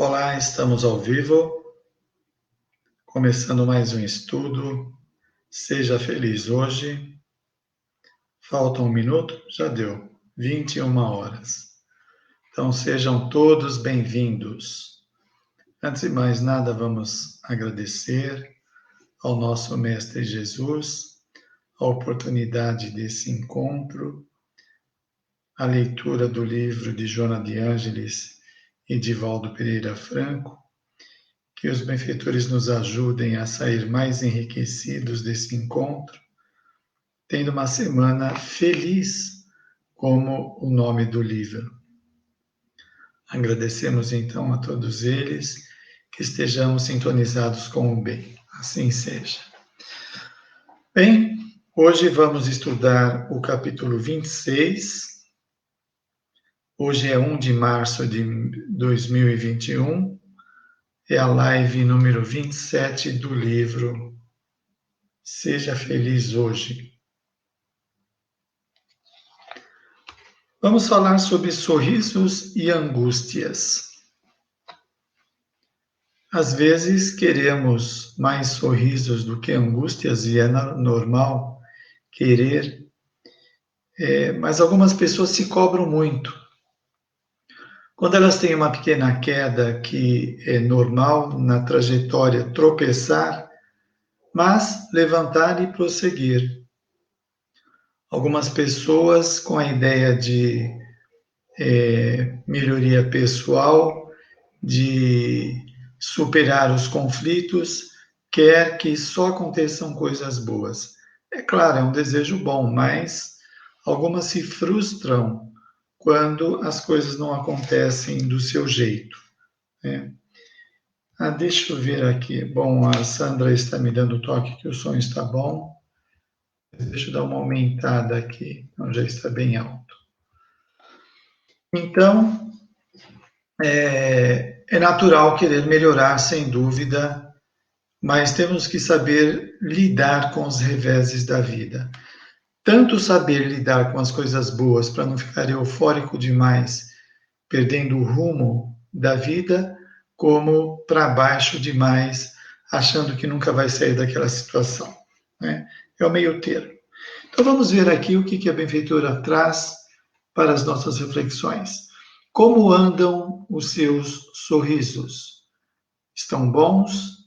Olá, estamos ao vivo, começando mais um estudo. Seja feliz hoje. Falta um minuto, já deu, 21 horas. Então sejam todos bem-vindos. Antes de mais nada, vamos agradecer ao nosso Mestre Jesus a oportunidade desse encontro, a leitura do livro de Joana de Ângeles e de Valdo Pereira Franco. Que os benfeitores nos ajudem a sair mais enriquecidos desse encontro, tendo uma semana feliz, como o nome do livro. Agradecemos então a todos eles, que estejamos sintonizados com o bem. Assim seja. Bem, hoje vamos estudar o capítulo 26. Hoje é 1 de março de 2021. É a live número 27 do livro Seja Feliz Hoje. Vamos falar sobre sorrisos e angústias. Às vezes queremos mais sorrisos do que angústias e é normal querer, mas algumas pessoas se cobram muito. Quando elas têm uma pequena queda que é normal na trajetória tropeçar, mas levantar e prosseguir. Algumas pessoas com a ideia de melhoria pessoal, de superar os conflitos, quer que só aconteçam coisas boas. É claro, é um desejo bom, mas algumas se frustram quando as coisas não acontecem do seu jeito, né? Deixa eu ver aqui. Bom, a Sandra está me dando toque que o som está bom. Deixa eu dar uma aumentada aqui. Então, já está bem alto. Então, é natural querer melhorar, sem dúvida, mas temos que saber lidar com os reveses da vida. Tanto saber lidar com as coisas boas para não ficar eufórico demais, perdendo o rumo da vida, como para baixo demais, achando que nunca vai sair daquela situação, né? É o meio termo. Então vamos ver aqui o que a benfeitora traz para as nossas reflexões. Como andam os seus sorrisos? Estão bons?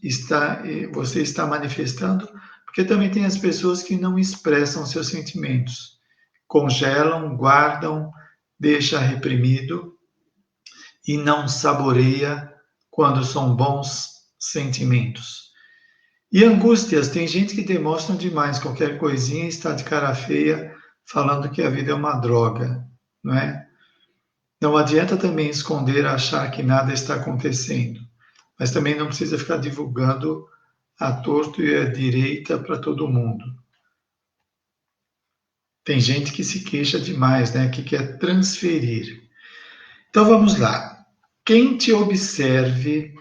Você está manifestando? Porque também tem as pessoas que não expressam seus sentimentos. Congelam, guardam, deixa reprimido e não saboreia quando são bons sentimentos. E angústias, tem gente que demonstra demais, qualquer coisinha está de cara feia, falando que a vida é uma droga, não é? Não adianta também esconder, achar que nada está acontecendo, mas também não precisa ficar divulgando a torto e a direita para todo mundo. Tem gente que se queixa demais, né? Que quer transferir. Então vamos lá. Quem te observe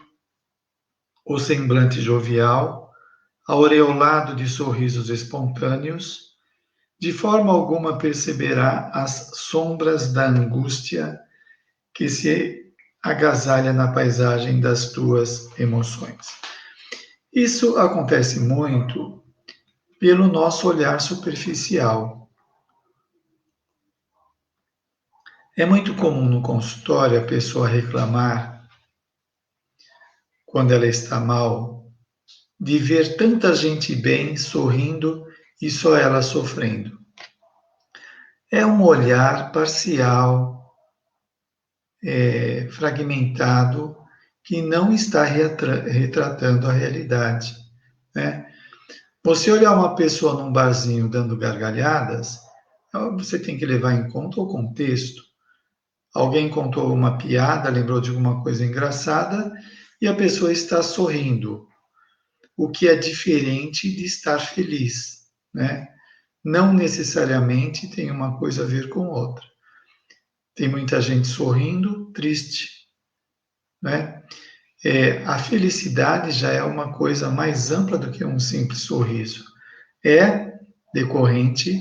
o semblante jovial, aureolado de sorrisos espontâneos, de forma alguma perceberá as sombras da angústia que se agasalha na paisagem das tuas emoções. Isso acontece muito pelo nosso olhar superficial. É muito comum no consultório a pessoa reclamar, quando ela está mal, de ver tanta gente bem, sorrindo e só ela sofrendo. É um olhar parcial, fragmentado, que não está retratando a realidade, né? Você olhar uma pessoa num barzinho dando gargalhadas, você tem que levar em conta o contexto. Alguém contou uma piada, lembrou de alguma coisa engraçada e a pessoa está sorrindo, o que é diferente de estar feliz, né? Não necessariamente tem uma coisa a ver com outra. Tem muita gente sorrindo, triste, né? A felicidade já é uma coisa mais ampla do que um simples sorriso. É decorrente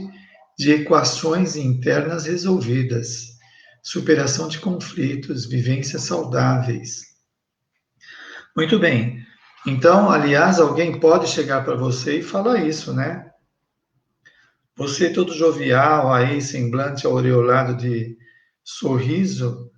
de equações internas resolvidas, superação de conflitos, vivências saudáveis. Muito bem. Então, aliás, alguém pode chegar para você e falar isso, né? Você todo jovial, aí, semblante aureolado de sorriso,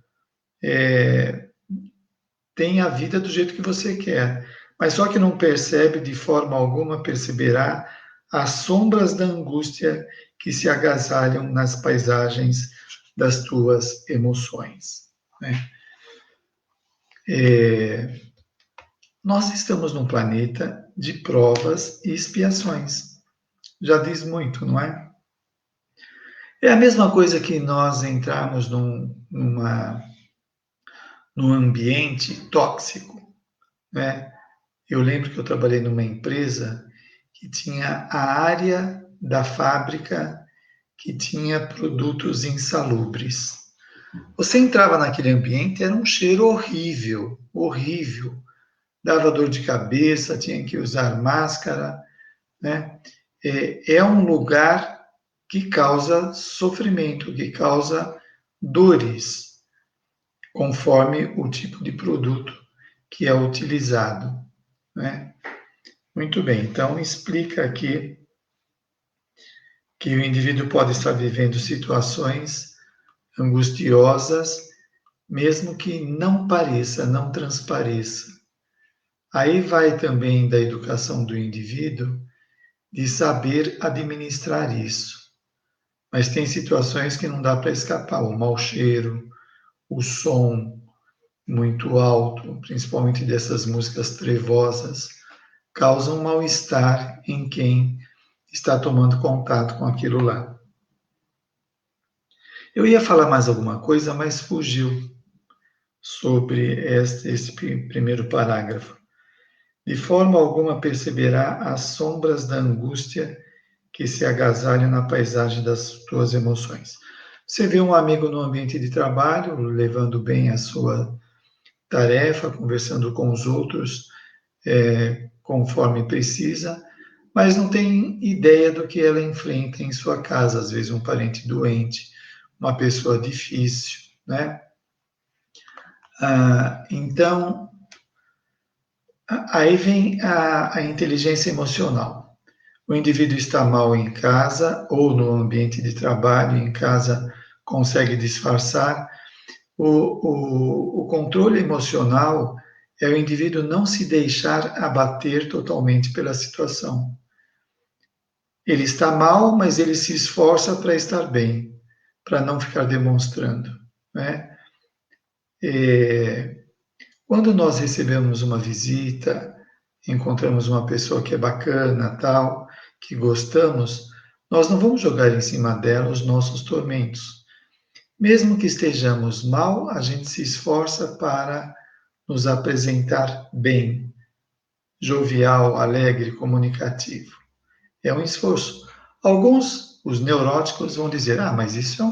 tem a vida do jeito que você quer, mas só que não percebe de forma alguma, perceberá as sombras da angústia que se agasalham nas paisagens das tuas emoções, né? Nós estamos num planeta de provas e expiações. Já diz muito, não é? É a mesma coisa que nós entrarmos num ambiente tóxico, né? Eu lembro que eu trabalhei numa empresa que tinha a área da fábrica que tinha produtos insalubres. Você entrava naquele ambiente, era um cheiro horrível, horrível. Dava dor de cabeça, tinha que usar máscara, né? É um lugar que causa sofrimento, que causa dores, conforme o tipo de produto que é utilizado, né? Muito bem, então explica aqui que o indivíduo pode estar vivendo situações angustiosas, mesmo que não pareça, não transpareça. Aí vai também da educação do indivíduo de saber administrar isso. Mas tem situações que não dá para escapar, o mau cheiro, o som muito alto, principalmente dessas músicas trevosas, causam mal-estar em quem está tomando contato com aquilo lá. Eu ia falar mais alguma coisa, mas fugiu sobre esse primeiro parágrafo. De forma alguma perceberá as sombras da angústia que se agasalham na paisagem das tuas emoções. Você vê um amigo no ambiente de trabalho, levando bem a sua tarefa, conversando com os outros conforme precisa, mas não tem ideia do que ela enfrenta em sua casa, às vezes um parente doente, uma pessoa difícil, né? Então, aí vem a inteligência emocional. O indivíduo está mal em casa ou no ambiente de trabalho, em casa consegue disfarçar. O controle emocional é o indivíduo não se deixar abater totalmente pela situação. Ele está mal, mas ele se esforça para estar bem, para não ficar demonstrando, né? Quando nós recebemos uma visita, encontramos uma pessoa que é bacana, tal, que gostamos, nós não vamos jogar em cima dela os nossos tormentos. Mesmo que estejamos mal, a gente se esforça para nos apresentar bem, jovial, alegre, comunicativo. É um esforço. Alguns, os neuróticos, vão dizer: ah, mas isso é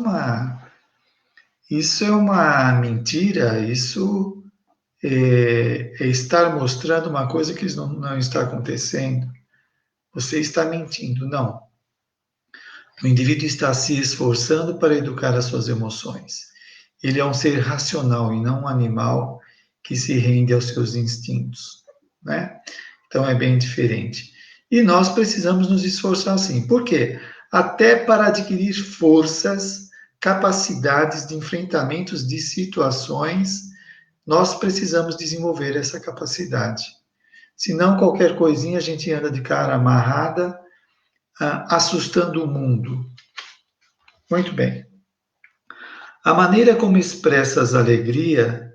uma mentira, isso é estar mostrando uma coisa que não está acontecendo. Você está mentindo. Não. O indivíduo está se esforçando para educar as suas emoções. Ele é um ser racional e não um animal que se rende aos seus instintos, né? Então é bem diferente. E nós precisamos nos esforçar assim. Por quê? Até para adquirir forças, capacidades de enfrentamentos de situações, nós precisamos desenvolver essa capacidade. Senão, qualquer coisinha a gente anda de cara amarrada, assustando o mundo. Muito bem. A maneira como expressas alegria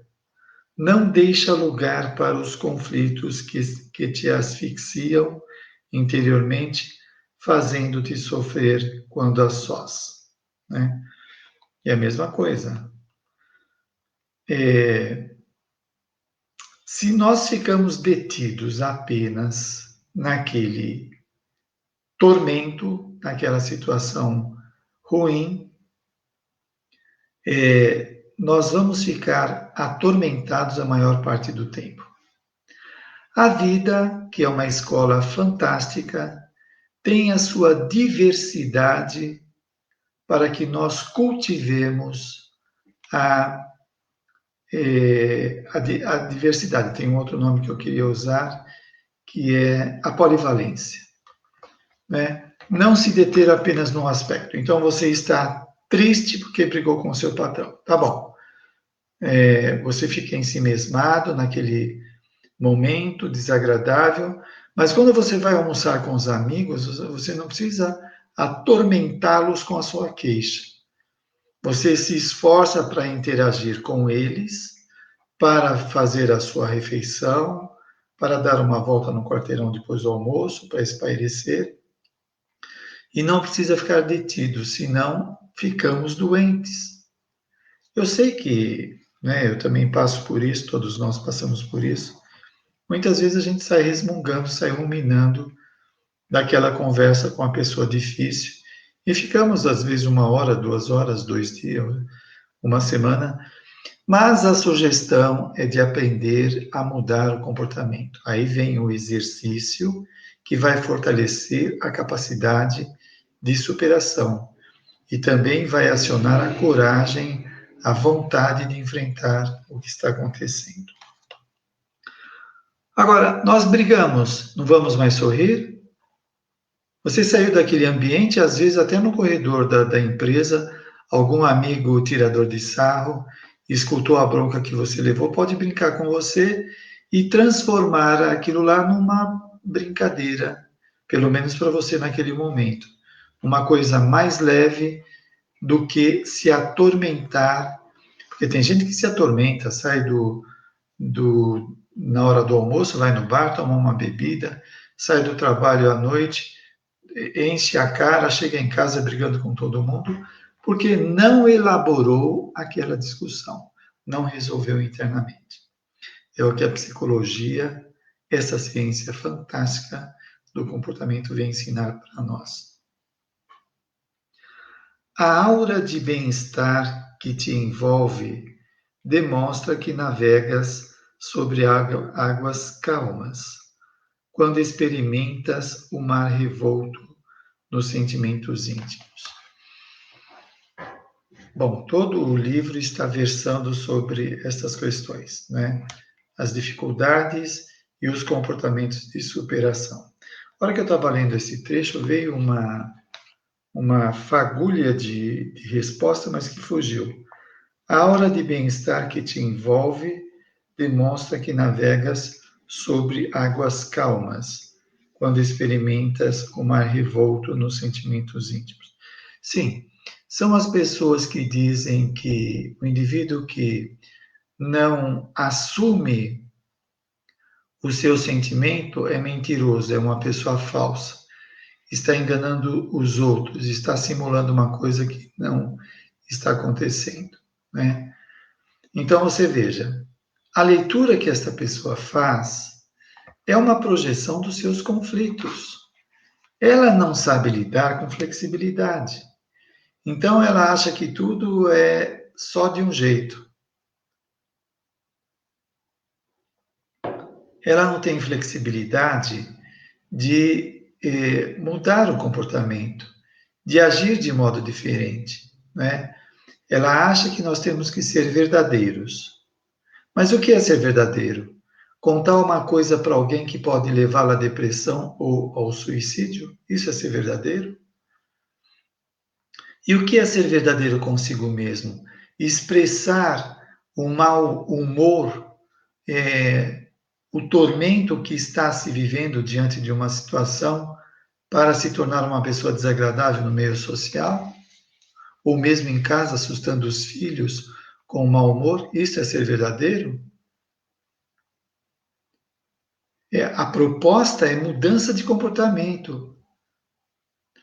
não deixa lugar para os conflitos que te asfixiam interiormente, fazendo-te sofrer quando a sós, né? É a mesma coisa. Se nós ficamos detidos apenas naquele tormento, naquela situação ruim, nós vamos ficar atormentados a maior parte do tempo. A vida, que é uma escola fantástica, tem a sua diversidade para que nós cultivemos a a diversidade. Tem um outro nome que eu queria usar, que é a polivalência, né? Não se deter apenas num aspecto. Então, você está triste porque brigou com o seu patrão. Tá bom. Você fica ensimesmado naquele momento desagradável, mas quando você vai almoçar com os amigos, você não precisa atormentá-los com a sua queixa. Você se esforça para interagir com eles, para fazer a sua refeição, para dar uma volta no quarteirão depois do almoço, para espairecer, e não precisa ficar detido, senão ficamos doentes. Eu sei que, né, eu também passo por isso, todos nós passamos por isso. Muitas vezes a gente sai resmungando, sai ruminando daquela conversa com a pessoa difícil e ficamos, às vezes, 1 hora, 2 horas, 2 dias, uma semana, mas a sugestão é de aprender a mudar o comportamento. Aí vem o exercício que vai fortalecer a capacidade de superação e também vai acionar a coragem, a vontade de enfrentar o que está acontecendo. Agora, nós brigamos, não vamos mais sorrir? Você saiu daquele ambiente, às vezes até no corredor da empresa, algum amigo tirador de sarro escutou a bronca que você levou, pode brincar com você e transformar aquilo lá numa brincadeira, pelo menos para você naquele momento. Uma coisa mais leve do que se atormentar, porque tem gente que se atormenta, sai na hora do almoço, vai no bar, toma uma bebida, sai do trabalho à noite, enche a cara, chega em casa brigando com todo mundo, porque não elaborou aquela discussão, não resolveu internamente. É o que a psicologia, essa ciência fantástica do comportamento, vem ensinar para nós. A aura de bem-estar que te envolve demonstra que navegas sobre águas calmas, quando experimentas o mar revolto nos sentimentos íntimos. Bom, todo o livro está versando sobre estas questões, né? As dificuldades e os comportamentos de superação. Na hora que eu estava lendo esse trecho, veio uma fagulha de resposta, mas que fugiu. A aura de bem-estar que te envolve demonstra que navegas sobre águas calmas, quando experimentas o mar revolto nos sentimentos íntimos. Sim, são as pessoas que dizem que o indivíduo que não assume o seu sentimento é mentiroso, é uma pessoa falsa, está enganando os outros, está simulando uma coisa que não está acontecendo, né? Então você veja, a leitura que esta pessoa faz é uma projeção dos seus conflitos. Ela não sabe lidar com flexibilidade. Então ela acha que tudo é só de um jeito. Ela não tem flexibilidade de mudar o comportamento, de agir de modo diferente, né? Ela acha que nós temos que ser verdadeiros. Mas o que é ser verdadeiro? Contar uma coisa para alguém que pode levá-la à depressão ou ao suicídio? Isso é ser verdadeiro? E o que é ser verdadeiro consigo mesmo? Expressar o mau humor, o tormento que está se vivendo diante de uma situação para se tornar uma pessoa desagradável no meio social? Ou mesmo em casa, assustando os filhos com mau humor? Isso é ser verdadeiro? A proposta é mudança de comportamento.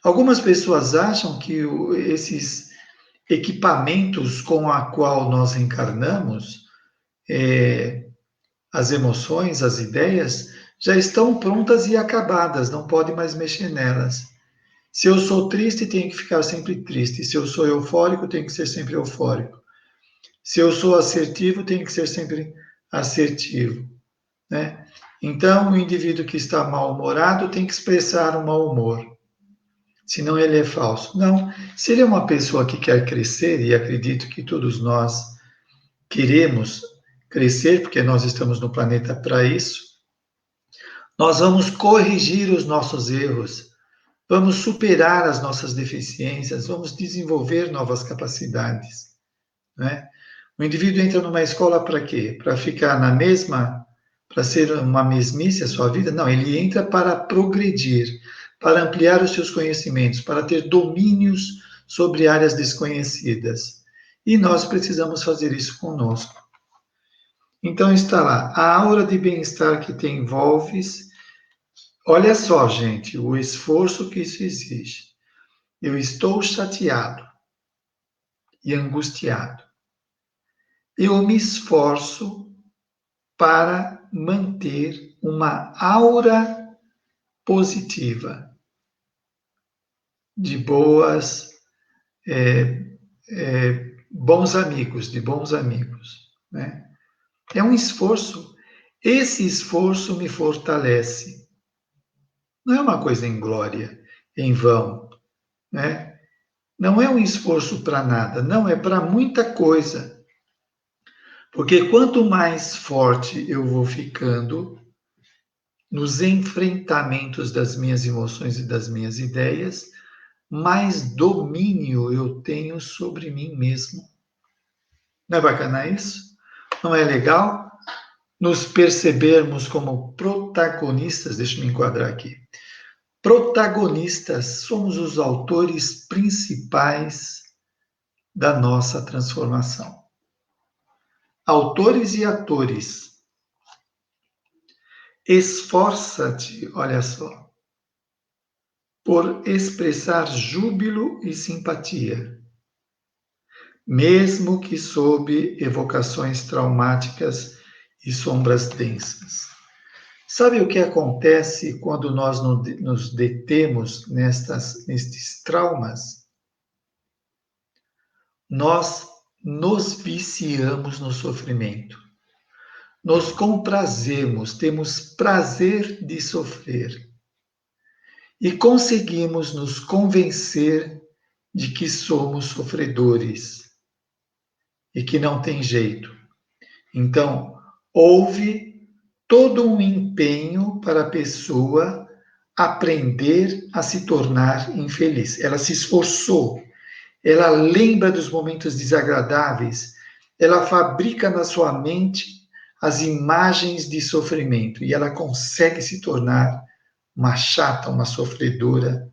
Algumas pessoas acham que esses equipamentos com a qual nós encarnamos, as emoções, as ideias, já estão prontas e acabadas, não pode mais mexer nelas. Se eu sou triste, tenho que ficar sempre triste. Se eu sou eufórico, tenho que ser sempre eufórico. Se eu sou assertivo, tenho que ser sempre assertivo, né? Então, o indivíduo que está mal-humorado tem que expressar o mau humor, senão ele é falso. Não, se ele é uma pessoa que quer crescer, e acredito que todos nós queremos crescer, porque nós estamos no planeta para isso. Nós vamos corrigir os nossos erros, vamos superar as nossas deficiências, vamos desenvolver novas capacidades, né? O indivíduo entra numa escola para quê? Para ficar na mesma, para ser uma mesmice a sua vida? Não, ele entra para progredir, para ampliar os seus conhecimentos, para ter domínios sobre áreas desconhecidas. E nós precisamos fazer isso conosco. Então está lá, a aura de bem-estar que te envolves. Olha só, gente, o esforço que isso exige. Eu estou chateado e angustiado. Eu me esforço para manter uma aura positiva, de bons amigos, de bons amigos, né? É um esforço. Esse esforço me fortalece. Não é uma coisa em glória, em vão, né? Não é um esforço para nada, não, é para muita coisa. Porque quanto mais forte eu vou ficando nos enfrentamentos das minhas emoções e das minhas ideias, mais domínio eu tenho sobre mim mesmo. Não é bacana isso? Não é legal nos percebermos como protagonistas? Deixa eu me enquadrar aqui. Protagonistas, somos os autores principais da nossa transformação. Autores e atores. Esforça-te, olha só, por expressar júbilo e simpatia, mesmo que sob evocações traumáticas e sombras densas. Sabe o que acontece quando nós nos detemos nestes traumas? Nós nos viciamos no sofrimento. Nos comprazemos, temos prazer de sofrer. E conseguimos nos convencer de que somos sofredores e que não tem jeito. Então, houve todo um empenho para a pessoa aprender a se tornar infeliz. Ela se esforçou, ela lembra dos momentos desagradáveis, ela fabrica na sua mente as imagens de sofrimento e ela consegue se tornar uma chata, uma sofredora,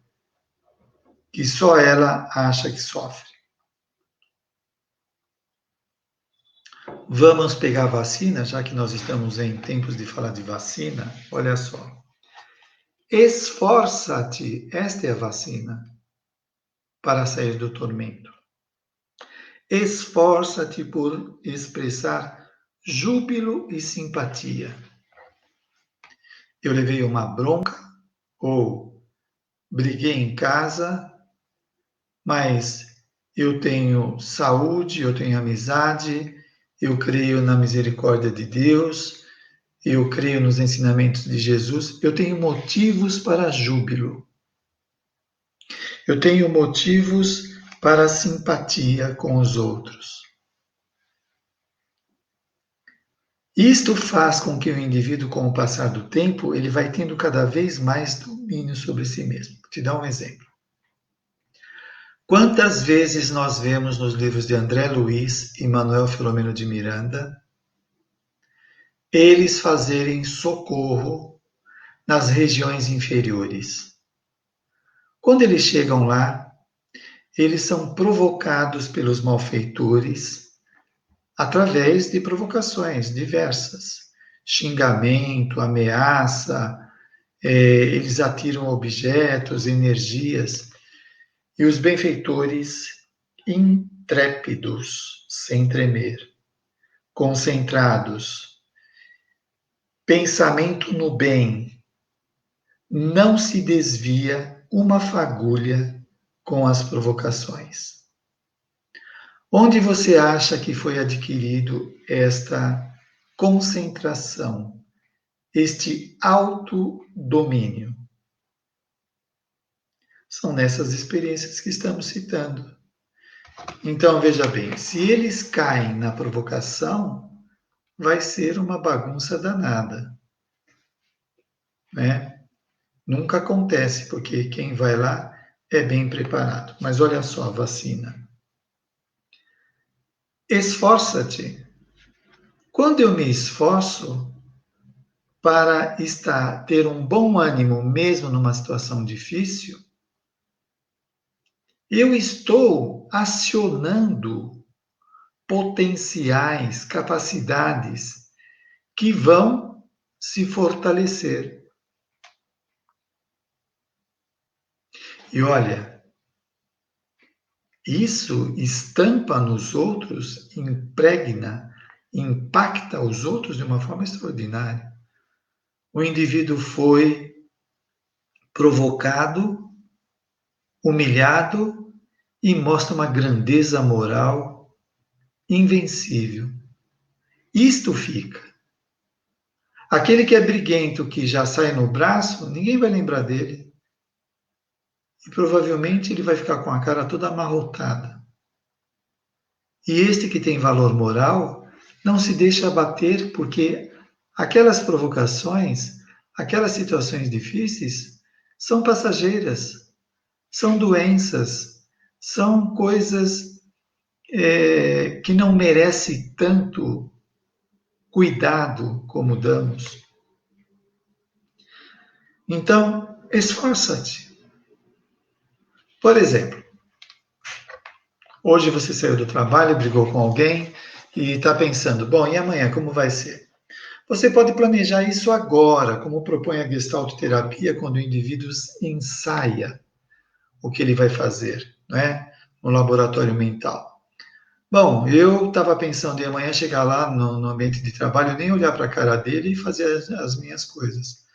que só ela acha que sofre. Vamos pegar a vacina, já que nós estamos em tempos de falar de vacina. Olha só. Esforça-te, esta é a vacina, para sair do tormento. Esforça-te por expressar júbilo e simpatia. Eu levei uma bronca ou briguei em casa, mas eu tenho saúde, eu tenho amizade, eu creio na misericórdia de Deus, eu creio nos ensinamentos de Jesus, eu tenho motivos para júbilo. Eu tenho motivos para simpatia com os outros. Isto faz com que o indivíduo, com o passar do tempo, ele vai tendo cada vez mais domínio sobre si mesmo. Vou te dar um exemplo. Quantas vezes nós vemos nos livros de André Luiz e Manuel Filomeno de Miranda eles fazerem socorro nas regiões inferiores? Quando eles chegam lá, eles são provocados pelos malfeitores através de provocações diversas, xingamento, ameaça, eles atiram objetos, energias, e os benfeitores intrépidos, sem tremer, concentrados, pensamento no bem, não se desvia uma fagulha com as provocações. Onde você acha que foi adquirido esta concentração, este autodomínio? São nessas experiências que estamos citando. Então, veja bem, se eles caem na provocação, vai ser uma bagunça danada, né? Nunca acontece, porque quem vai lá é bem preparado. Mas olha só a vacina. Esforça-te. Quando eu me esforço para ter um bom ânimo mesmo numa situação difícil, eu estou acionando potenciais, capacidades que vão se fortalecer. E olha, isso estampa nos outros, impregna, impacta os outros de uma forma extraordinária. O indivíduo foi provocado, humilhado e mostra uma grandeza moral invencível. Isto fica. Aquele que é briguento, que já sai no braço, ninguém vai lembrar dele. E provavelmente ele vai ficar com a cara toda amarrotada. E este que tem valor moral não se deixa abater, porque aquelas provocações, aquelas situações difíceis são passageiras, são doenças, são coisas que não merecem tanto cuidado como damos. Então, esforça-te. Por exemplo, hoje você saiu do trabalho, brigou com alguém e está pensando, bom, e amanhã como vai ser? Você pode planejar isso agora, como propõe a Gestalt terapia, quando o indivíduo ensaia o que ele vai fazer, né, no laboratório mental. Bom, eu estava pensando em amanhã chegar lá no ambiente de trabalho, nem olhar para a cara dele e fazer as minhas coisas.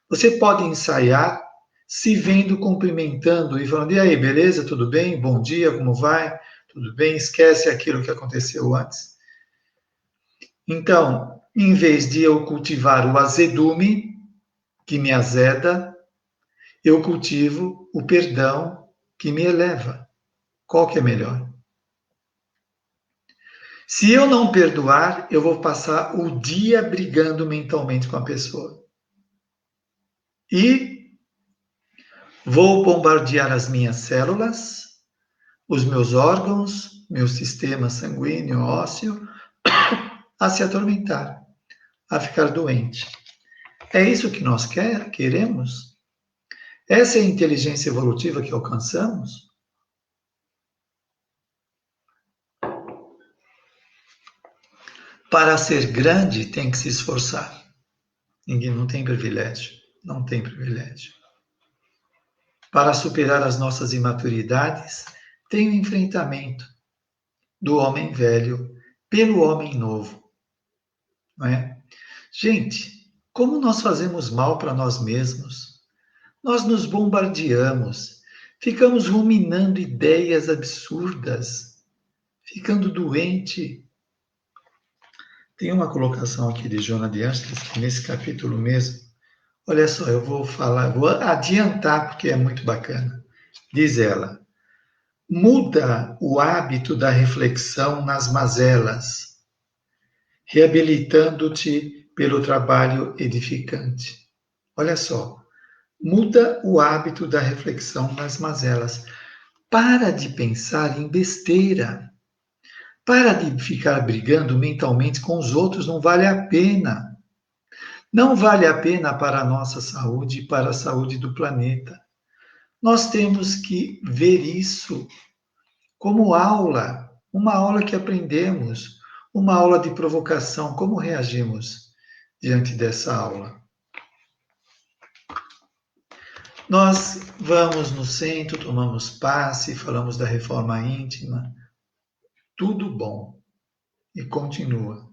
Você pode ensaiar se vendo, cumprimentando e falando, e aí, beleza, tudo bem? Bom dia, como vai? Tudo bem? Esquece aquilo que aconteceu antes. Então, em vez de eu cultivar o azedume, que me azeda, eu cultivo o perdão, que me eleva. Qual que é melhor? Se eu não perdoar, eu vou passar o dia brigando mentalmente com a pessoa. E vou bombardear as minhas células, os meus órgãos, meu sistema sanguíneo, ósseo, a se atormentar, a ficar doente. É isso que nós queremos? Essa é a inteligência evolutiva que alcançamos? Para ser grande, tem que se esforçar. Ninguém não tem privilégio. Não tem privilégio. Para superar as nossas imaturidades, tem o enfrentamento do homem velho pelo homem novo. Não é? Gente, como nós fazemos mal para nós mesmos? Nós nos bombardeamos, ficamos ruminando ideias absurdas, ficando doente. Tem uma colocação aqui de Joana de Ângeles, nesse capítulo mesmo. Olha só, eu vou falar, vou adiantar porque é muito bacana. Diz ela: muda o hábito da reflexão nas mazelas, reabilitando-te pelo trabalho edificante. Olha só, muda o hábito da reflexão nas mazelas. Para de pensar em besteira. Para de ficar brigando mentalmente com os outros, não vale a pena. Não vale a pena para a nossa saúde e para a saúde do planeta. Nós temos que ver isso como aula, uma aula que aprendemos, uma aula de provocação. Como reagimos diante dessa aula? Nós vamos no centro, tomamos passe, falamos da reforma íntima, tudo bom, e continua.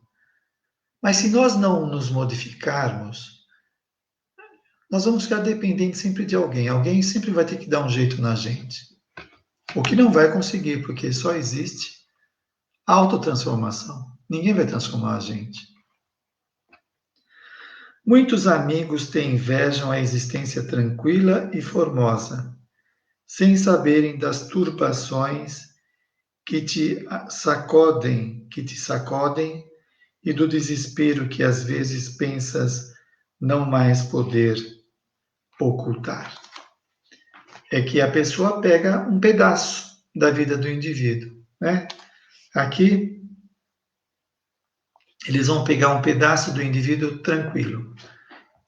Mas se nós não nos modificarmos, nós vamos ficar dependentes sempre de alguém. Alguém sempre vai ter que dar um jeito na gente. O que não vai conseguir, porque só existe autotransformação. Ninguém vai transformar a gente. Muitos amigos te invejam a existência tranquila e formosa, sem saberem das turbações que te sacodem e do desespero que às vezes pensas não mais poder ocultar. É que a pessoa pega um pedaço da vida do indivíduo, né? Aqui, eles vão pegar um pedaço do indivíduo tranquilo.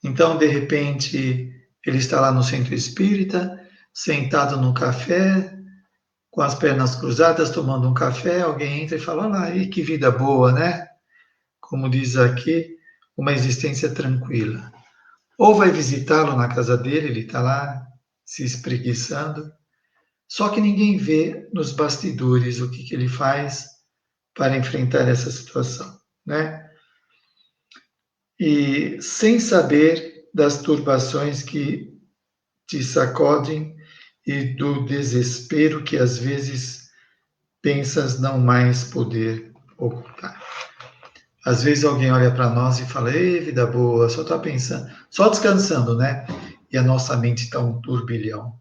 Então, de repente, ele está lá no centro espírita, sentado no café, com as pernas cruzadas, tomando um café, alguém entra e fala, olha lá, que vida boa, né? Como diz aqui, uma existência tranquila. Ou vai visitá-lo na casa dele, ele está lá se espreguiçando, só que ninguém vê nos bastidores o que ele faz para enfrentar essa situação, né? E sem saber das turbações que te sacodem e do desespero que às vezes pensas não mais poder ocultar. Às vezes alguém olha para nós e fala, ei, vida boa, só está pensando, só descansando, né? E a nossa mente está um turbilhão.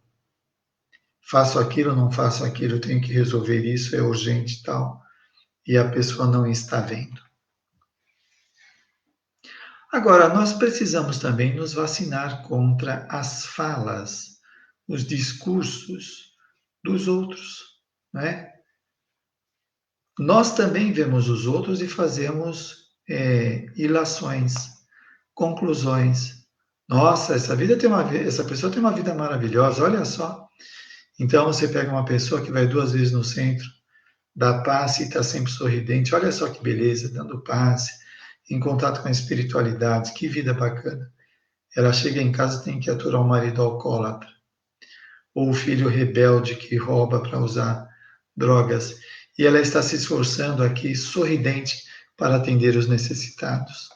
Faço aquilo, não faço aquilo, tenho que resolver isso, é urgente e tal. E a pessoa não está vendo. Agora, nós precisamos também nos vacinar contra as falas, os discursos dos outros, né? Nós também vemos os outros e fazemos ilações, conclusões. Nossa, essa pessoa tem uma vida maravilhosa, olha só. Então você pega uma pessoa que vai 2 vezes no centro, dá passe e está sempre sorridente, olha só que beleza, dando passe, em contato com a espiritualidade, que vida bacana. Ela chega em casa e tem que aturar o marido alcoólatra, ou o filho rebelde que rouba para usar drogas, e ela está se esforçando aqui, sorridente, para atender os necessitados.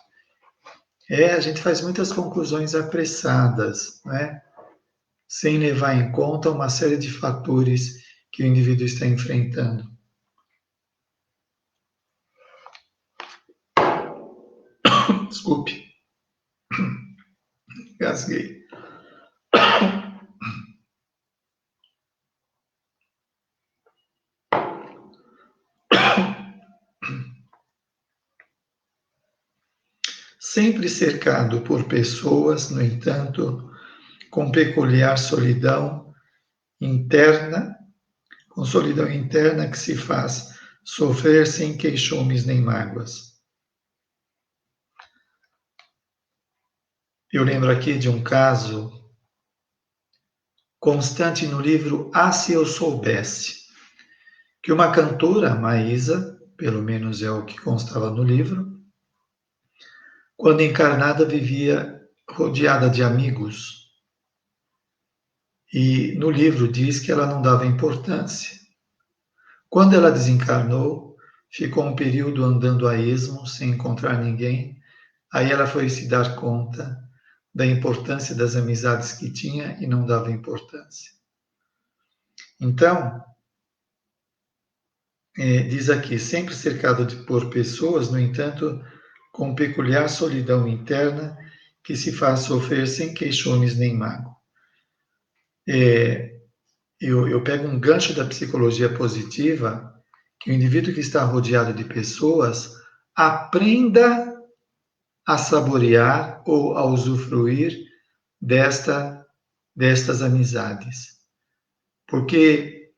A gente faz muitas conclusões apressadas, né? Sem levar em conta uma série de fatores que o indivíduo está enfrentando. Desculpe, gasguei. Sempre cercado por pessoas, no entanto, com peculiar solidão interna, com solidão interna que se faz sofrer sem queixumes nem mágoas. Eu lembro aqui de um caso constante no livro Ah, Se Eu Soubesse, que uma cantora, Maísa, pelo menos é o que constava no livro, quando encarnada vivia rodeada de amigos. E no livro diz que ela não dava importância. Quando ela desencarnou, ficou um período andando a esmo, sem encontrar ninguém. Aí ela foi se dar conta da importância das amizades que tinha e não dava importância. Então, diz aqui, sempre cercado por pessoas, no entanto, com peculiar solidão interna que se faz sofrer sem queixumes nem mágoa. Eu pego um gancho da psicologia positiva, que o indivíduo que está rodeado de pessoas aprenda a saborear ou a usufruir destas amizades. Porque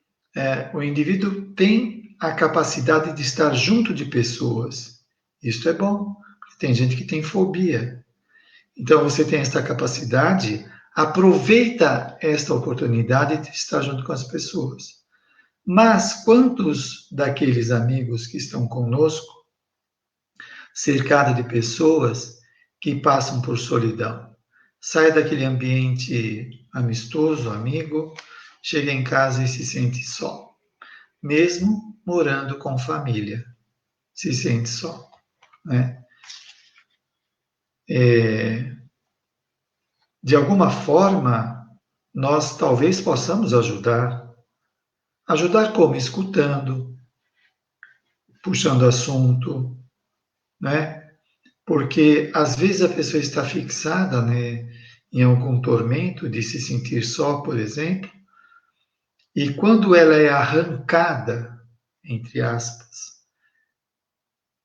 o indivíduo tem a capacidade de estar junto de pessoas. Isto é bom, porque tem gente que tem fobia. Então, você tem esta capacidade, aproveita esta oportunidade de estar junto com as pessoas. Mas quantos daqueles amigos que estão conosco, cercado de pessoas que passam por solidão? Sai daquele ambiente amistoso, amigo, chega em casa e se sente só. Mesmo morando com família, se sente só, né? De alguma forma, nós talvez possamos ajudar. Ajudar como? Escutando, puxando assunto, né? Porque às vezes a pessoa está fixada, né, em algum tormento de se sentir só, por exemplo, e quando ela é arrancada, entre aspas,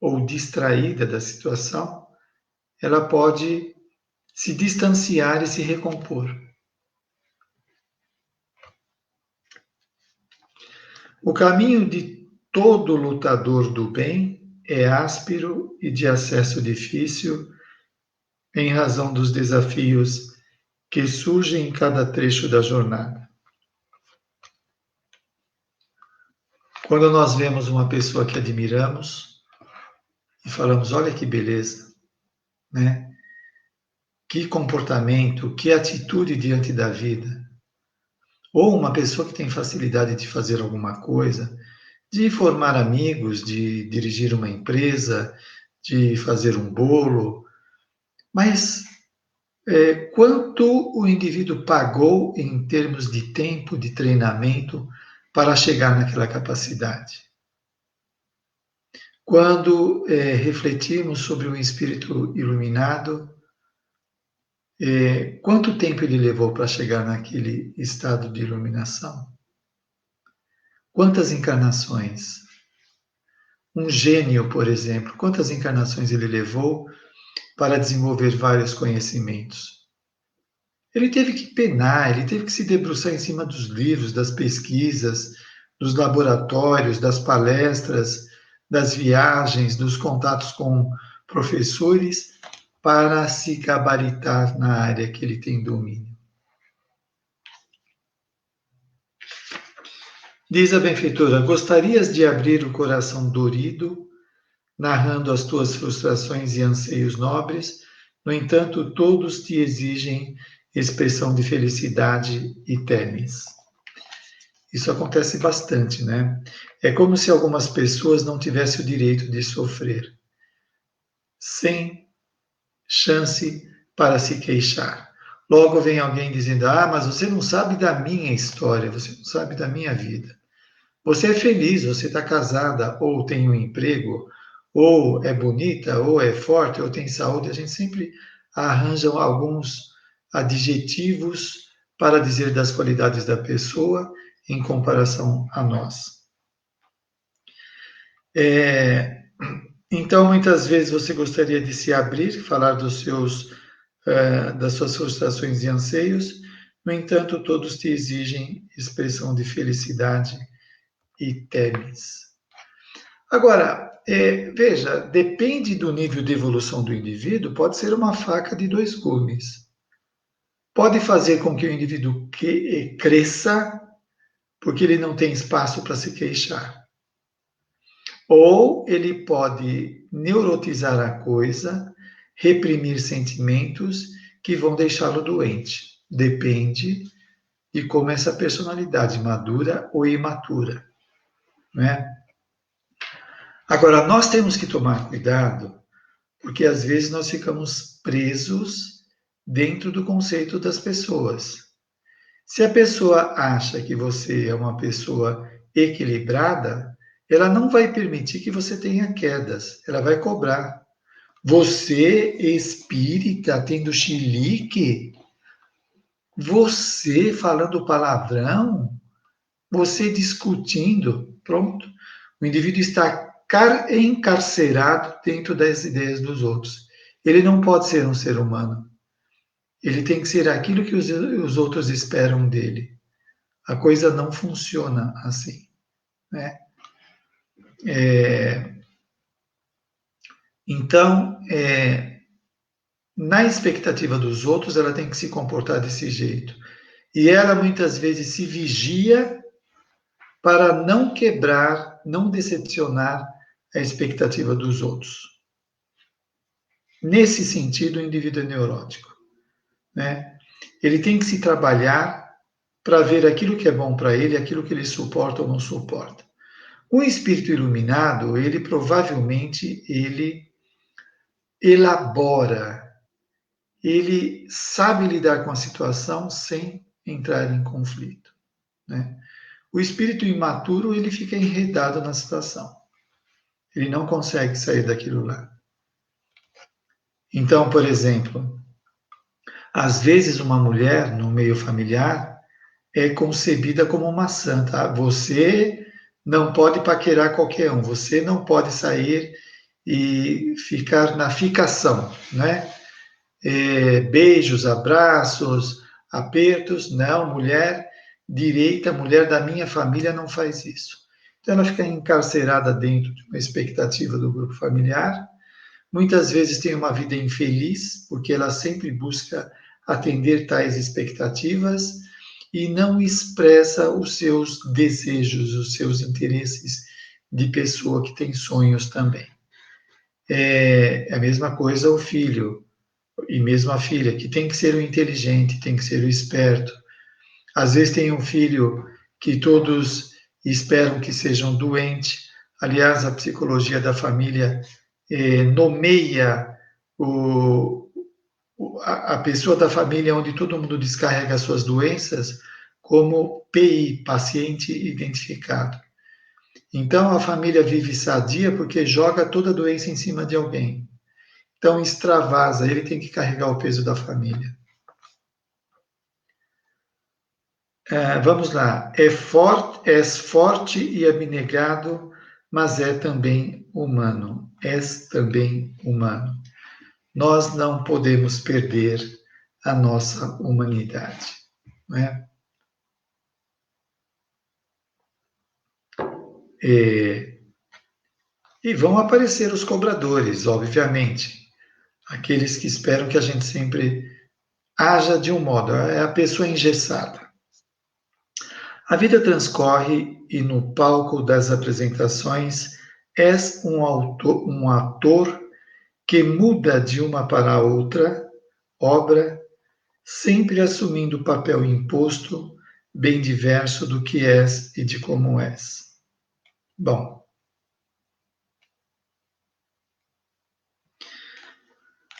ou distraída da situação, ela pode se distanciar e se recompor. O caminho de todo lutador do bem é áspero e de acesso difícil, em razão dos desafios que surgem em cada trecho da jornada. Quando nós vemos uma pessoa que admiramos e falamos, olha que beleza, né? Que comportamento, que atitude diante da vida. Ou uma pessoa que tem facilidade de fazer alguma coisa, de formar amigos, de dirigir uma empresa, de fazer um bolo, mas quanto o indivíduo pagou em termos de tempo, de treinamento, para chegar naquela capacidade? Quando refletimos sobre um espírito iluminado, quanto tempo ele levou para chegar naquele estado de iluminação? Quantas encarnações? Um gênio, por exemplo, quantas encarnações ele levou para desenvolver vários conhecimentos? Ele teve que penar, ele teve que se debruçar em cima dos livros, das pesquisas, dos laboratórios, das palestras, das viagens, dos contatos com professores, para se gabaritar na área que ele tem domínio. Diz a benfeitora, gostarias de abrir o coração dorido, narrando as tuas frustrações e anseios nobres, no entanto, todos te exigem expressão de felicidade e temes. Isso acontece bastante, né? É como se algumas pessoas não tivessem o direito de sofrer, sem chance para se queixar. Logo vem alguém dizendo, mas você não sabe da minha história, você não sabe da minha vida. Você é feliz, você está casada, ou tem um emprego, ou é bonita, ou é forte, ou tem saúde. A gente sempre arranja alguns adjetivos para dizer das qualidades da pessoa em comparação a nós. Então, muitas vezes você gostaria de se abrir, falar das suas frustrações e anseios, no entanto, todos te exigem expressão de felicidade e temes. Agora, veja, depende do nível de evolução do indivíduo, pode ser uma faca de dois gumes. Pode fazer com que o indivíduo cresça, porque ele não tem espaço para se queixar. Ou ele pode neurotizar a coisa, reprimir sentimentos que vão deixá-lo doente. Depende de como essa personalidade, madura ou imatura, né? Agora, nós temos que tomar cuidado, porque às vezes nós ficamos presos dentro do conceito das pessoas. Se a pessoa acha que você é uma pessoa equilibrada, ela não vai permitir que você tenha quedas, ela vai cobrar. Você, espírita, tendo chilique, você falando palavrão, você discutindo, pronto. O indivíduo está encarcerado dentro das ideias dos outros. Ele não pode ser um ser humano. Ele tem que ser aquilo que os outros esperam dele. A coisa não funciona assim, né? Então, na expectativa dos outros, ela tem que se comportar desse jeito. E ela muitas vezes se vigia para não quebrar, não decepcionar a expectativa dos outros. Nesse sentido, o indivíduo é neurótico, né? Ele tem que se trabalhar para ver aquilo que é bom para ele, aquilo que ele suporta ou não suporta. Um espírito iluminado, ele provavelmente elabora, ele sabe lidar com a situação sem entrar em conflito, né? O espírito imaturo, ele fica enredado na situação. Ele não consegue sair daquilo lá. Então, por exemplo, às vezes uma mulher no meio familiar é concebida como uma santa. Você não pode paquerar qualquer um, você não pode sair e ficar na ficação, né? Beijos, abraços, apertos. Não, mulher direita, mulher da minha família não faz isso. Então ela fica encarcerada dentro de uma expectativa do grupo familiar. Muitas vezes tem uma vida infeliz, porque ela sempre busca atender tais expectativas e não expressa os seus desejos, os seus interesses de pessoa que tem sonhos também. É a mesma coisa o filho e mesmo a filha, que tem que ser o inteligente, tem que ser o esperto. Às vezes tem um filho que todos esperam que sejam doente. Aliás, a psicologia da família nomeia a pessoa da família onde todo mundo descarrega as suas doenças como PI, paciente identificado. Então, a família vive sadia porque joga toda a doença em cima de alguém. Então, extravasa, ele tem que carregar o peso da família. Vamos lá. És forte e abnegado, mas é também humano. És também humano. Nós não podemos perder a nossa humanidade. Não é? E vão aparecer os cobradores, obviamente. Aqueles que esperam que a gente sempre haja de um modo. É a pessoa engessada. A vida transcorre e no palco das apresentações és um ator que muda de uma para outra obra, sempre assumindo o papel imposto, bem diverso do que és e de como és. Bom,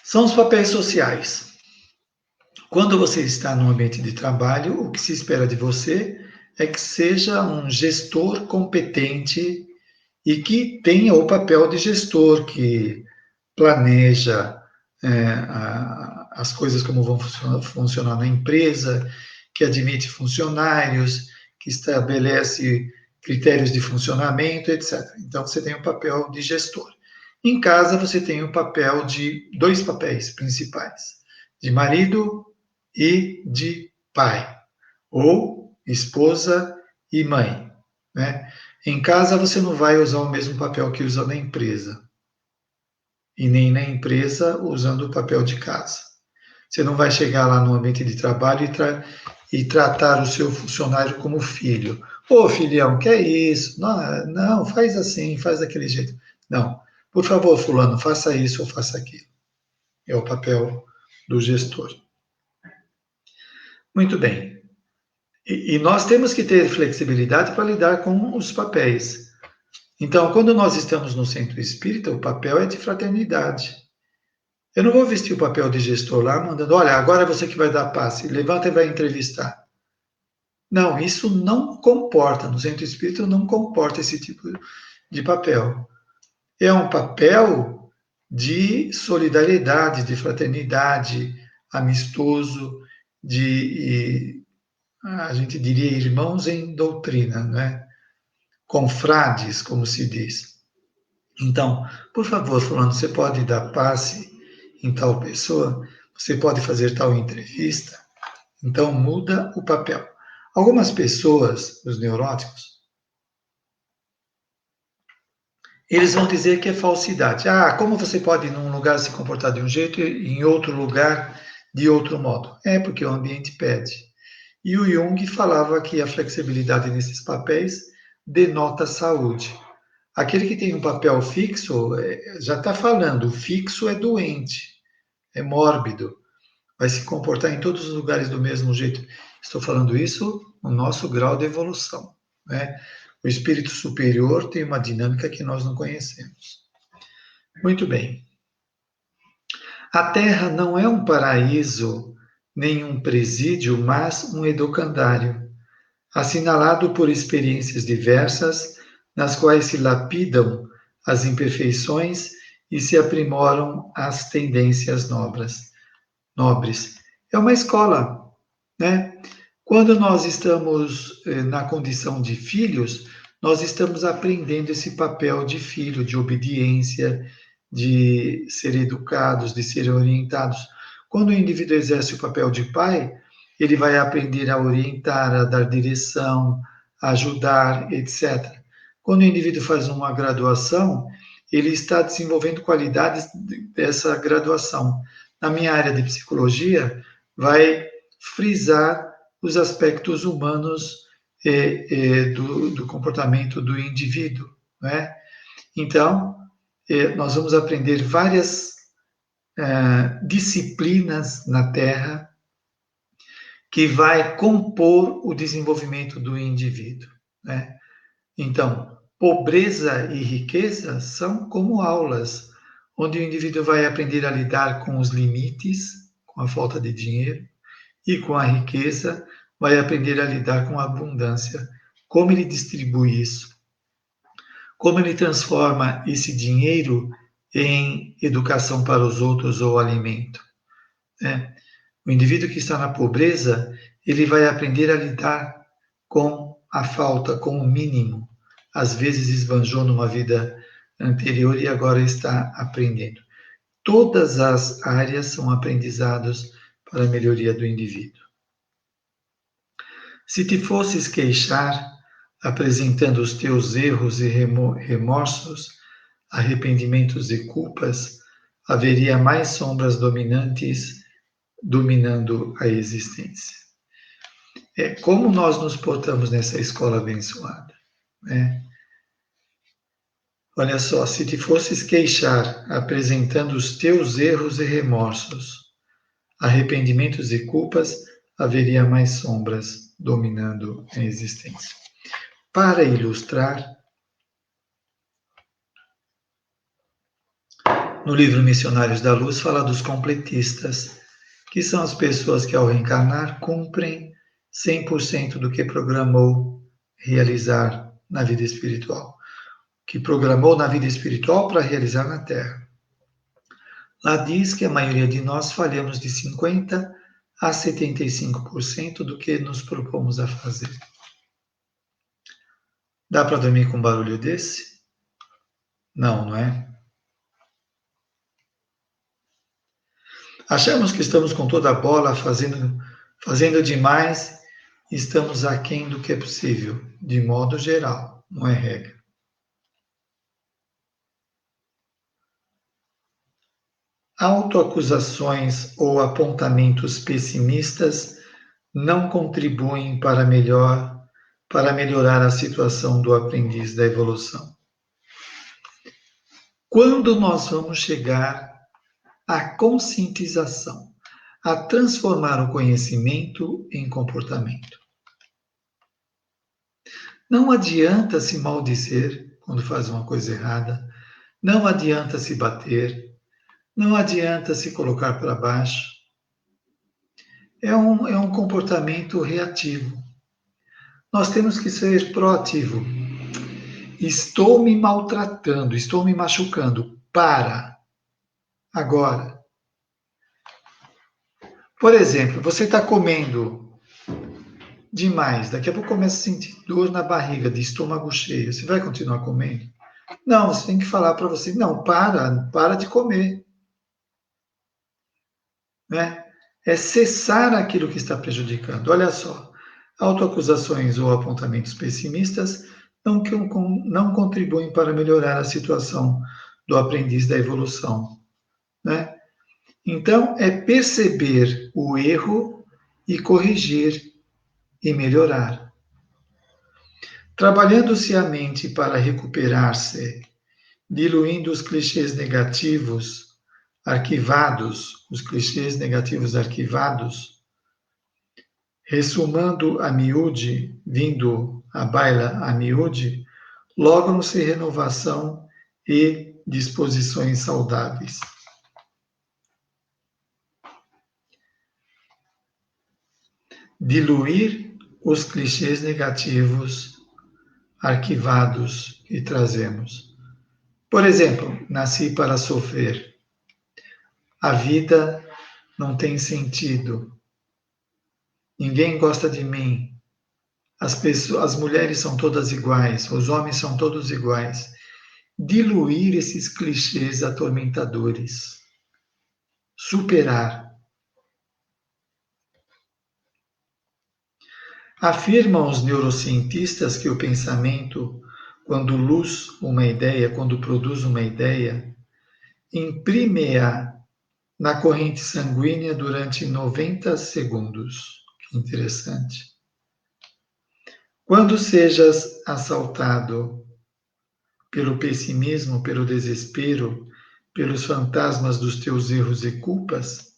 são os papéis sociais. Quando você está no ambiente de trabalho, o que se espera de você é que seja um gestor competente e que tenha o papel de gestor, que planeja as coisas como vão funcionar na empresa, que admite funcionários, que estabelece critérios de funcionamento, etc. Então, você tem o papel de gestor. Em casa, você tem o papel de dois papéis principais, de marido e de pai, ou esposa e mãe, né? Em casa, você não vai usar o mesmo papel que usa na empresa, e nem na empresa usando o papel de casa. Você não vai chegar lá no ambiente de trabalho e tratar o seu funcionário como filho. Ô, filhão, que é isso? Não, não, faz assim, faz daquele jeito. Não. Por favor, fulano, faça isso ou faça aquilo. É o papel do gestor. Muito bem. E nós temos que ter flexibilidade para lidar com os papéis. Então, quando nós estamos no centro espírita, o papel é de fraternidade. Eu não vou vestir o papel de gestor lá, mandando, olha, agora é você que vai dar passe, levanta e vai entrevistar. Não, isso não comporta, no centro espírita não comporta esse tipo de papel. É um papel de solidariedade, de fraternidade, amistoso, a gente diria irmãos em doutrina, né? Confrades, como se diz. Então, por favor, fulano, você pode dar passe em tal pessoa? Você pode fazer tal entrevista? Então, muda o papel. Algumas pessoas, os neuróticos, eles vão dizer que é falsidade. Ah, como você pode num lugar se comportar de um jeito e em outro lugar de outro modo? É porque o ambiente pede. E o Jung falava que a flexibilidade nesses papéis denota saúde. Aquele que tem um papel fixo, já está falando, o fixo é doente, é mórbido, vai se comportar em todos os lugares do mesmo jeito. Estou falando isso no nosso grau de evolução, né? O espírito superior tem uma dinâmica que nós não conhecemos. Muito bem. A Terra não é um paraíso, nem um presídio, mas um educandário, assinalado por experiências diversas, nas quais se lapidam as imperfeições e se aprimoram as tendências nobres. É uma escola, né? Quando nós estamos na condição de filhos, nós estamos aprendendo esse papel de filho, de obediência, de ser educados, de serem orientados. Quando o indivíduo exerce o papel de pai, ele vai aprender a orientar, a dar direção, a ajudar, etc. Quando o indivíduo faz uma graduação, ele está desenvolvendo qualidades dessa graduação. Na minha área de psicologia, vai frisar os aspectos humanos do comportamento do indivíduo, né? Então, nós vamos aprender várias disciplinas na Terra que vai compor o desenvolvimento do indivíduo, né? Então, pobreza e riqueza são como aulas, onde o indivíduo vai aprender a lidar com os limites, com a falta de dinheiro, e com a riqueza vai aprender a lidar com a abundância, como ele distribui isso, como ele transforma esse dinheiro em educação para os outros ou alimento, né? O indivíduo que está na pobreza, ele vai aprender a lidar com a falta, com o mínimo. Às vezes esbanjou numa vida anterior e agora está aprendendo. Todas as áreas são aprendizados para a melhoria do indivíduo. Se te fosses queixar, apresentando os teus erros e remorsos, arrependimentos e culpas, haveria mais sombras dominantes dominando a existência. É como nós nos portamos nessa escola abençoada, né? Olha só, se te fosses queixar, apresentando os teus erros e remorsos, arrependimentos e culpas, haveria mais sombras dominando a existência. Para ilustrar, no livro Missionários da Luz fala dos completistas, que são as pessoas que ao reencarnar cumprem 100% do que programou realizar na vida espiritual, que programou na vida espiritual para realizar na Terra. Lá diz que a maioria de nós falhamos de 50% a 75% do que nos propomos a fazer. Dá para dormir com um barulho desse? Não, não é? Achamos que estamos com toda a bola, fazendo demais, e estamos aquém do que é possível, de modo geral, não é regra. Autoacusações ou apontamentos pessimistas não contribuem para melhorar a situação do aprendiz da evolução. Quando nós vamos chegar à conscientização, a transformar o conhecimento em comportamento? Não adianta se maldizer quando faz uma coisa errada, não adianta se bater, não adianta se colocar para baixo. É um comportamento reativo. Nós temos que ser proativo. Estou me maltratando, estou me machucando. Para. Agora. Por exemplo, você está comendo demais, daqui a pouco começa a sentir dor na barriga, de estômago cheio. Você vai continuar comendo? Não, você tem que falar para você, não, para de comer. Né? É cessar aquilo que está prejudicando. Olha só, autoacusações ou apontamentos pessimistas não contribuem para melhorar a situação do aprendiz da evolução, né? Então, é perceber o erro e corrigir e melhorar. Trabalhando-se a mente para recuperar-se, diluindo os clichês negativos arquivados, os clichês negativos arquivados, ressumando a miúde, vindo à baila a miúde, logram-se renovação e disposições saudáveis. Diluir os clichês negativos arquivados que trazemos. Por exemplo, nasci para sofrer. A vida não tem sentido. Ninguém gosta de mim. As mulheres são todas iguais, os homens são todos iguais. diluir esses clichês atormentadores, superar. Afirmam os neurocientistas que o pensamento, quando quando produz uma ideia, imprime-a na corrente sanguínea durante 90 segundos. Que interessante. Quando sejas assaltado pelo pessimismo, pelo desespero, pelos fantasmas dos teus erros e culpas,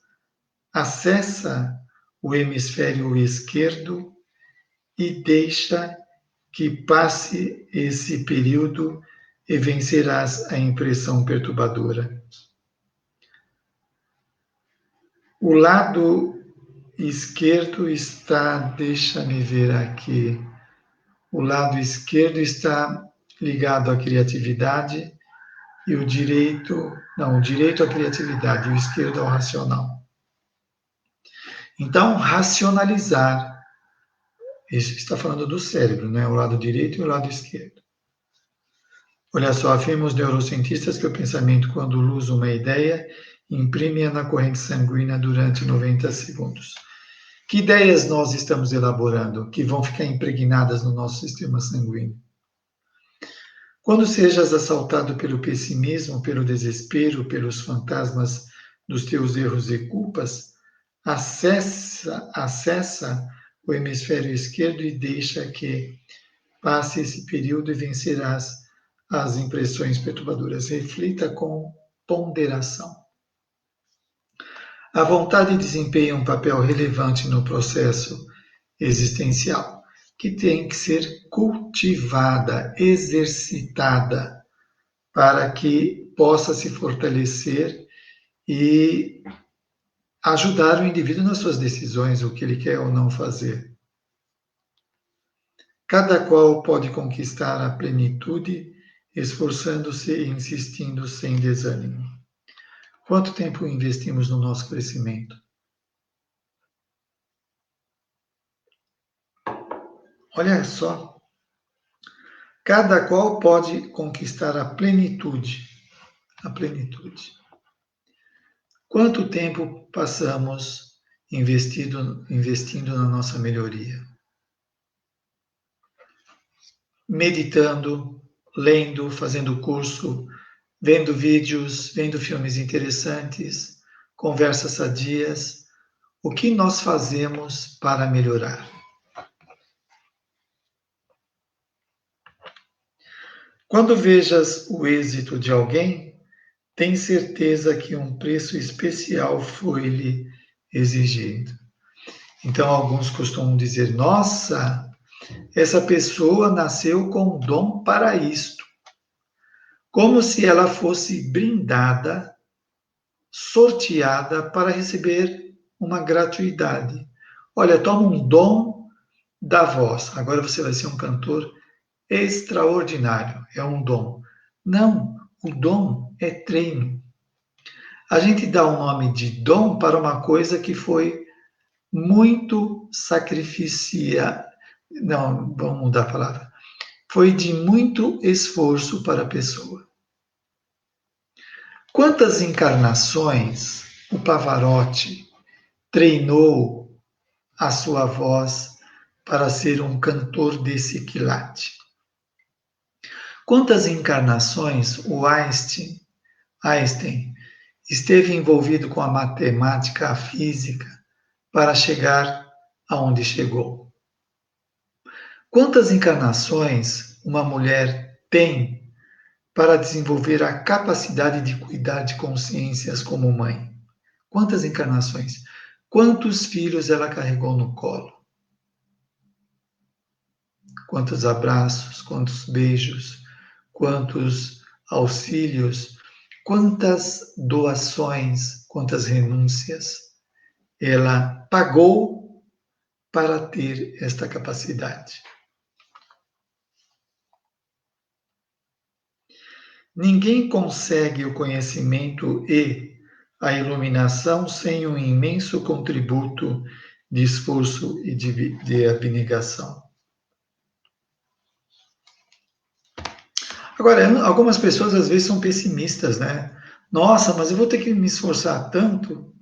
acessa o hemisfério esquerdo e deixa que passe esse período e vencerás a impressão perturbadora. O lado esquerdo está, deixa-me ver aqui, o lado esquerdo está ligado à criatividade e o direito à criatividade e o esquerdo ao racional. Então, racionalizar, isso está falando do cérebro, né? O lado direito e o lado esquerdo. Olha só, afirmam os neurocientistas que o pensamento, quando usa uma ideia, imprime-a na corrente sanguínea durante 90 segundos. Que ideias nós estamos elaborando que vão ficar impregnadas no nosso sistema sanguíneo? Quando sejas assaltado pelo pessimismo, pelo desespero, pelos fantasmas dos teus erros e culpas, acessa o hemisfério esquerdo e deixa que passe esse período e vencerás as impressões perturbadoras. Reflita com ponderação. A vontade desempenha um papel relevante no processo existencial, que tem que ser cultivada, exercitada, para que possa se fortalecer e ajudar o indivíduo nas suas decisões, o que ele quer ou não fazer. Cada qual pode conquistar a plenitude, esforçando-se e insistindo sem desânimo. Quanto tempo investimos no nosso crescimento? Olha só. Cada qual pode conquistar a plenitude. A plenitude. Quanto tempo passamos investindo na nossa melhoria? Meditando, lendo, fazendo curso, vendo vídeos, vendo filmes interessantes, conversas sadias. O que nós fazemos para melhorar? Quando vejas o êxito de alguém, tem certeza que um preço especial foi-lhe exigido. Então, alguns costumam dizer: nossa, essa pessoa nasceu com dom para isto. Como se ela fosse brindada, sorteada para receber uma gratuidade. Olha, toma um dom da voz. Agora você vai ser um cantor extraordinário. É um dom. Não, o dom é treino. A gente dá o nome de dom para uma coisa que foi muito sacrificial. Não, vamos mudar a palavra. Foi de muito esforço para a pessoa. Quantas encarnações o Pavarotti treinou a sua voz para ser um cantor desse quilate? Quantas encarnações o Einstein esteve envolvido com a matemática, a física, para chegar aonde chegou? Quantas encarnações uma mulher tem para desenvolver a capacidade de cuidar de consciências como mãe? Quantas encarnações? Quantos filhos ela carregou no colo? Quantos abraços, quantos beijos, quantos auxílios, quantas doações, quantas renúncias ela pagou para ter esta capacidade. Ninguém consegue o conhecimento e a iluminação sem um imenso contributo de esforço e de abnegação. Agora, algumas pessoas às vezes são pessimistas, né? Nossa, mas eu vou ter que me esforçar tanto.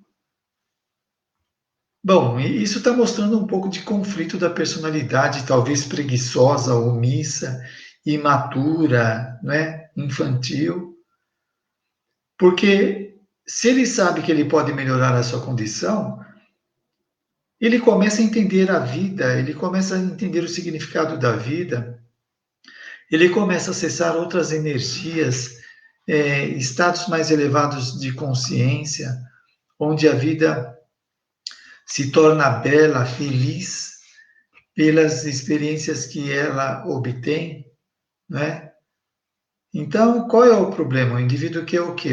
Bom, isso está mostrando um pouco de conflito da personalidade, talvez preguiçosa, omissa, imatura, né? Infantil. Porque se ele sabe que ele pode melhorar a sua condição, ele começa a entender a vida, ele começa a entender o significado da vida, ele começa a acessar outras energias, estados mais elevados de consciência, onde a vida se torna bela, feliz, pelas experiências que ela obtém, né? Então, qual é o problema? O indivíduo quer o quê?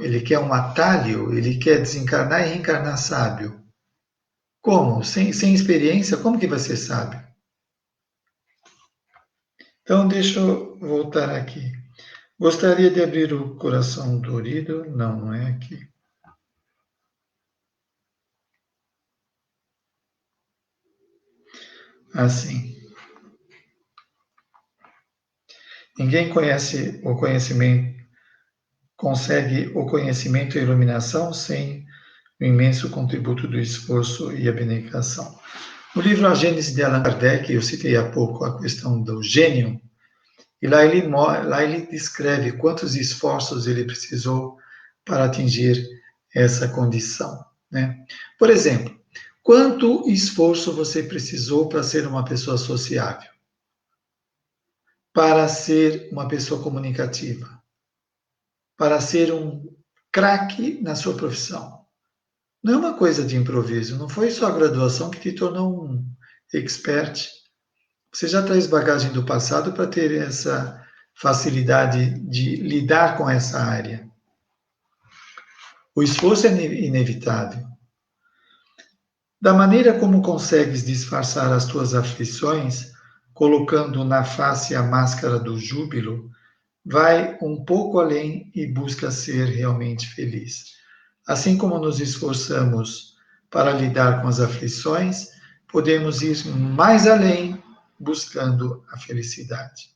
Ele quer um atalho? Ele quer desencarnar e reencarnar sábio? Como? Sem experiência, como que vai ser sábio? Então, deixa eu voltar aqui. Gostaria de abrir o coração dorido? Não, não é aqui. Assim. Ninguém conhece o conhecimento, consegue o conhecimento e a iluminação sem o imenso contributo do esforço e abnegação. No livro A Gênese de Allan Kardec, eu citei há pouco a questão do gênio, e lá ele descreve quantos esforços ele precisou para atingir essa condição, né? Por exemplo, quanto esforço você precisou para ser uma pessoa sociável, para ser uma pessoa comunicativa, para ser um craque na sua profissão? Não é uma coisa de improviso, não foi só a graduação que te tornou um expert. Você já traz bagagem do passado para ter essa facilidade de lidar com essa área. O esforço é inevitável. Da maneira como consegues disfarçar as tuas aflições, colocando na face a máscara do júbilo, vai um pouco além e busca ser realmente feliz. Assim como nos esforçamos para lidar com as aflições, podemos ir mais além buscando a felicidade.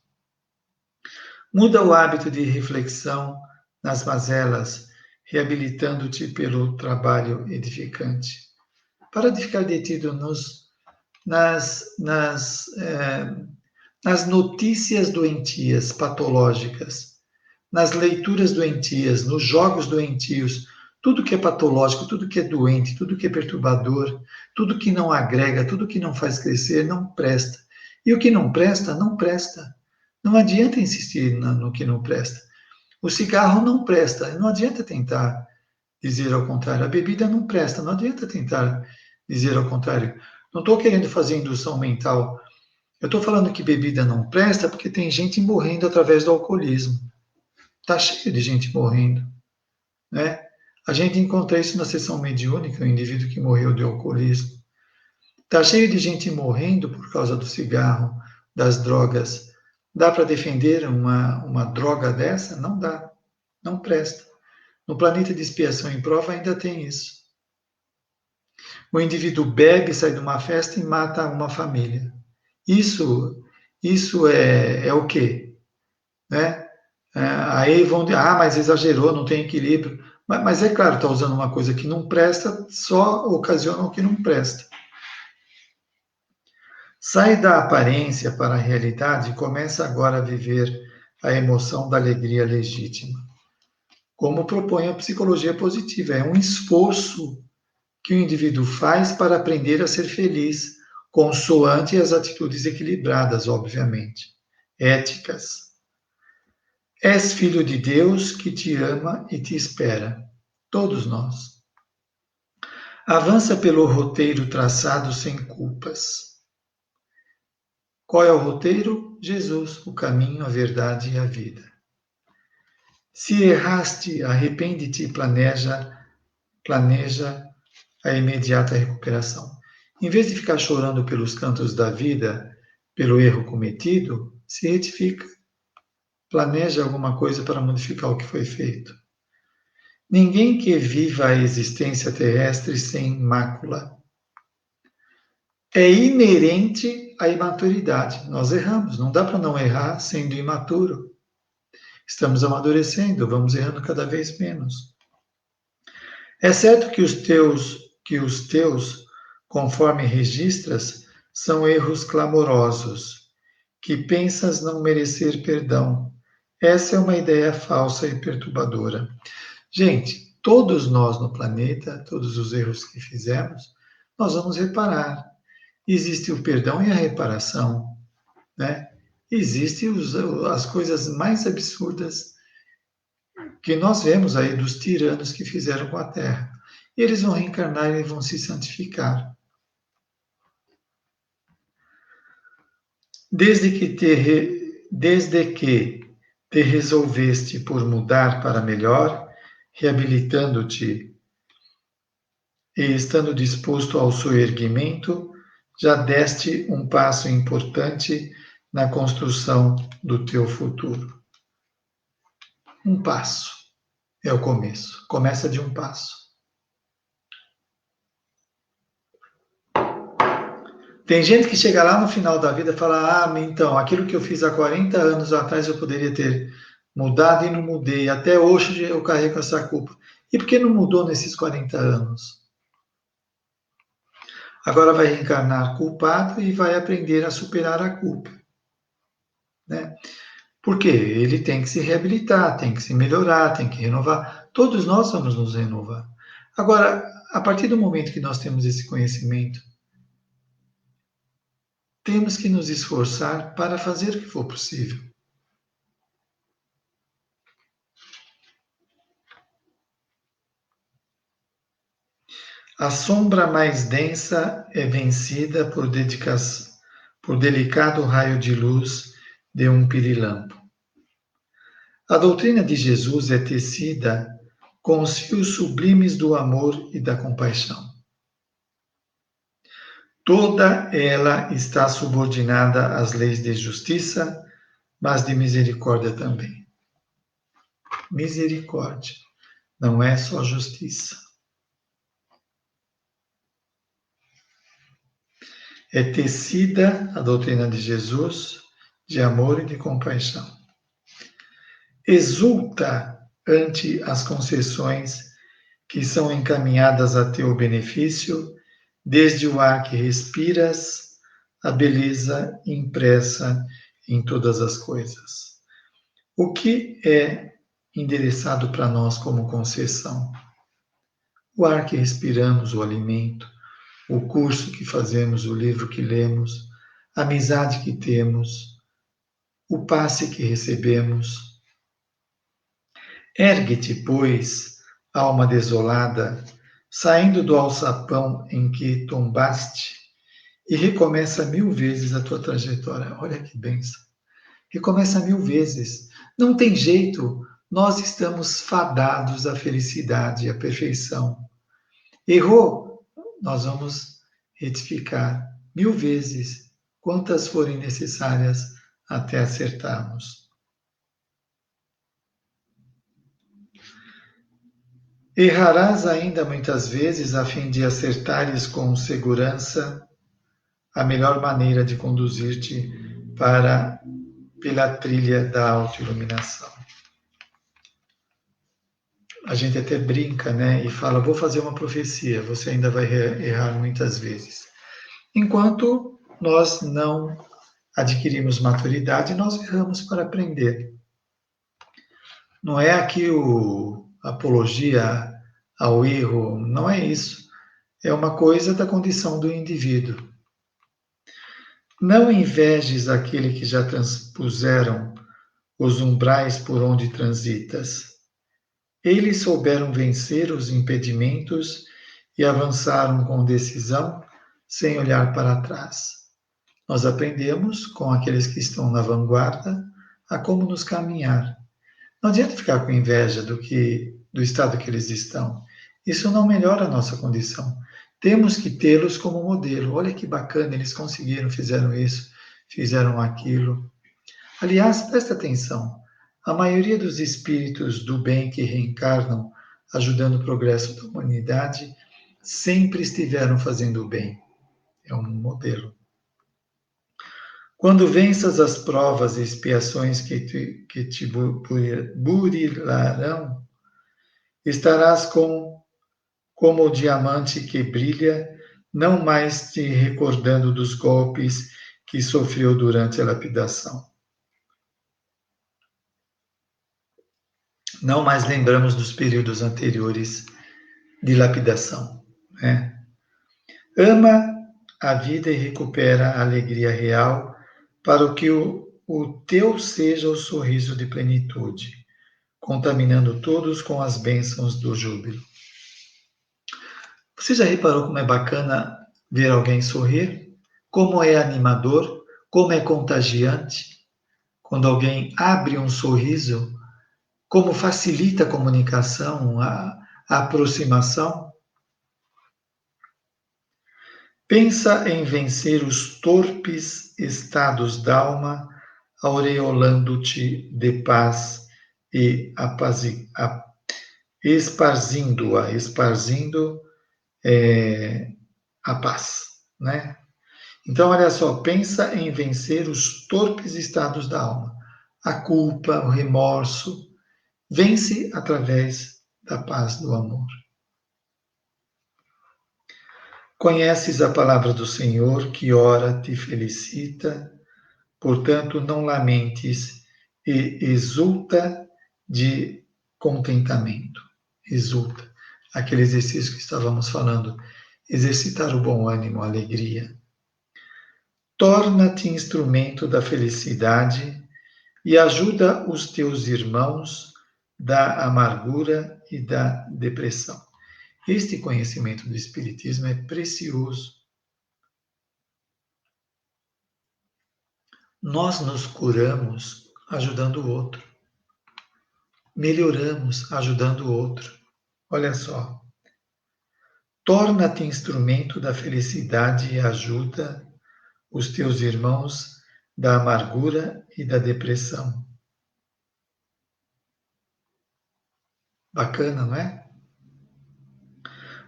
Muda o hábito de reflexão nas mazelas, reabilitando-te pelo trabalho edificante. Para de ficar detido nas notícias doentias, patológicas, nas leituras doentias, nos jogos doentios, tudo que é patológico, tudo que é doente, tudo que é perturbador, tudo que não agrega, tudo que não faz crescer, não presta. E o que não presta, não presta. Não adianta insistir no que não presta. O cigarro não presta, não adianta tentar dizer ao contrário. A bebida não presta, não adianta tentar dizer ao contrário. Não estou querendo fazer indução mental. Eu estou falando que bebida não presta porque tem gente morrendo através do alcoolismo. Está cheio de gente morrendo, né? A gente encontra isso na sessão mediúnica, o indivíduo que morreu de alcoolismo. Está cheio de gente morrendo por causa do cigarro, das drogas. Dá para defender uma droga dessa? Não dá, não presta. No planeta de expiação e prova ainda tem isso. O indivíduo bebe, sai de uma festa e mata uma família. Isso é o quê? Né? Aí vão dizer, mas exagerou, não tem equilíbrio. Mas é claro, está usando uma coisa que não presta, só ocasiona o que não presta. Sai da aparência para a realidade e começa agora a viver a emoção da alegria legítima. Como propõe a psicologia positiva, é um esforço que o indivíduo faz para aprender a ser feliz, consoante as atitudes equilibradas, obviamente, éticas. És filho de Deus que te ama e te espera, todos nós. Avança pelo roteiro traçado sem culpas. Qual é o roteiro? Jesus, o caminho, a verdade e a vida. Se erraste, arrepende-te e planeja a imediata recuperação. Em vez de ficar chorando pelos cantos da vida, pelo erro cometido, se retifica. Planeja alguma coisa para modificar o que foi feito. Ninguém que viva a existência terrestre sem mácula. é inerente à imaturidade. Nós erramos, não dá para não errar sendo imaturo. Estamos amadurecendo, vamos errando cada vez menos. É certo que os teus, conforme registras, são erros clamorosos, que pensas não merecer perdão. Essa é uma ideia falsa e perturbadora. Gente, todos nós no planeta, todos os erros que fizemos, nós vamos reparar. Existe o perdão e a reparação, né? Existem as coisas mais absurdas que nós vemos aí dos tiranos que fizeram com a Terra. E eles vão reencarnar e vão se santificar. Desde que te resolveste por mudar para melhor, reabilitando-te e estando disposto ao soerguimento, já deste um passo importante na construção do teu futuro. Um passo é o começo. Começa de um passo. Tem gente que chega lá no final da vida e fala: ah, então, aquilo que eu fiz há 40 anos atrás eu poderia ter mudado e não mudei. Até hoje eu carrego essa culpa. E por que não mudou nesses 40 anos? Agora vai reencarnar culpado e vai aprender a superar a culpa, né? Porque ele tem que se reabilitar, tem que se melhorar, tem que renovar. Todos nós vamos nos renovar. Agora, a partir do momento que nós temos esse conhecimento, temos que nos esforçar para fazer o que for possível. A sombra mais densa é vencida por delicado raio de luz de um pirilampo. A doutrina de Jesus é tecida com os fios sublimes do amor e da compaixão. Toda ela está subordinada às leis de justiça, mas de misericórdia também. Misericórdia, não é só justiça. É tecida a doutrina de Jesus de amor e de compaixão. Exulta ante as concessões que são encaminhadas a teu benefício, desde o ar que respiras, a beleza impressa em todas as coisas. O que é endereçado para nós como concessão? O ar que respiramos, o alimento, o curso que fazemos, o livro que lemos, a amizade que temos, o passe que recebemos. Ergue-te, pois, alma desolada, saindo do alçapão em que tombaste, e recomeça 1000 vezes a tua trajetória. Olha que bênção. Recomeça 1000 vezes. Não tem jeito, nós estamos fadados à felicidade, à perfeição. Errou, nós vamos retificar 1000 vezes, quantas forem necessárias até acertarmos. Errarás ainda muitas vezes a fim de acertares com segurança a melhor maneira de conduzir-te pela trilha da autoiluminação. A gente até brinca, né, e fala: vou fazer uma profecia, você ainda vai errar muitas vezes. Enquanto nós não adquirimos maturidade, nós erramos para aprender. Não é aqui a apologia ao erro, não é isso. É uma coisa da condição do indivíduo. Não invejes aquele que já transpuseram os umbrais por onde transitas. Eles souberam vencer os impedimentos e avançaram com decisão, sem olhar para trás. Nós aprendemos com aqueles que estão na vanguarda a como nos caminhar. Não adianta ficar com inveja do estado que eles estão. Isso não melhora a nossa condição. Temos que tê-los como modelo. Olha que bacana, eles conseguiram, fizeram isso, fizeram aquilo. Aliás, presta atenção. A maioria dos espíritos do bem que reencarnam, ajudando o progresso da humanidade, sempre estiveram fazendo o bem. é um modelo. Quando venças as provas e expiações que te burilarão, estarás como o diamante que brilha, não mais te recordando dos golpes que sofreu durante a lapidação. Não mais lembramos dos períodos anteriores de lapidação, né? Ama a vida e recupera a alegria real para que o teu seja o sorriso de plenitude, contaminando todos com as bênçãos do júbilo. Você já reparou como é bacana ver alguém sorrir? Como é animador? Como é contagiante? Quando alguém abre um sorriso, como facilita a comunicação, a aproximação? Pensa em vencer os torpes estados d'alma, aureolando-te de paz e esparzindo a paz, né? Então, olha só, pensa em vencer os torpes estados da alma, a culpa, o remorso, vence através da paz do amor. Conheces a palavra do Senhor, que ora te felicita, portanto, não lamentes e exulta de contentamento. Exulta. Aquele exercício que estávamos falando, exercitar o bom ânimo, a alegria. Torna-te instrumento da felicidade e ajuda os teus irmãos da amargura e da depressão. Este conhecimento do Espiritismo é precioso. Nós nos curamos ajudando o outro. Melhoramos ajudando o outro. Olha só. Torna-te instrumento da felicidade e ajuda os teus irmãos da amargura e da depressão. Bacana, não é?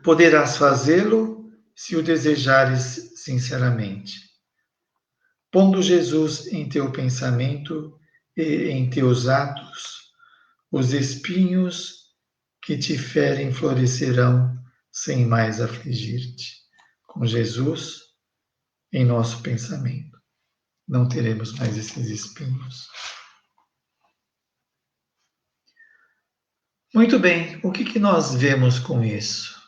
Poderás fazê-lo se o desejares sinceramente. Pondo Jesus em teu pensamento e em teus atos, os espinhos que te ferem florescerão sem mais afligir-te. Com Jesus em nosso pensamento, não teremos mais esses espinhos. Muito bem, o que nós vemos com isso?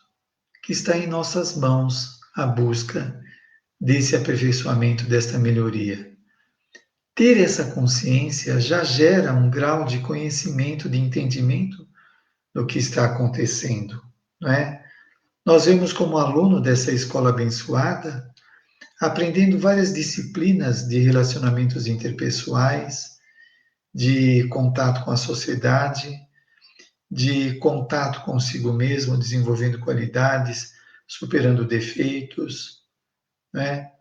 Que está em nossas mãos a busca desse aperfeiçoamento, desta melhoria. Ter essa consciência já gera um grau de conhecimento, de entendimento do que está acontecendo, não é? Nós vemos como aluno dessa escola abençoada, aprendendo várias disciplinas de relacionamentos interpessoais, de contato com a sociedade, de contato consigo mesmo, desenvolvendo qualidades, superando defeitos, né?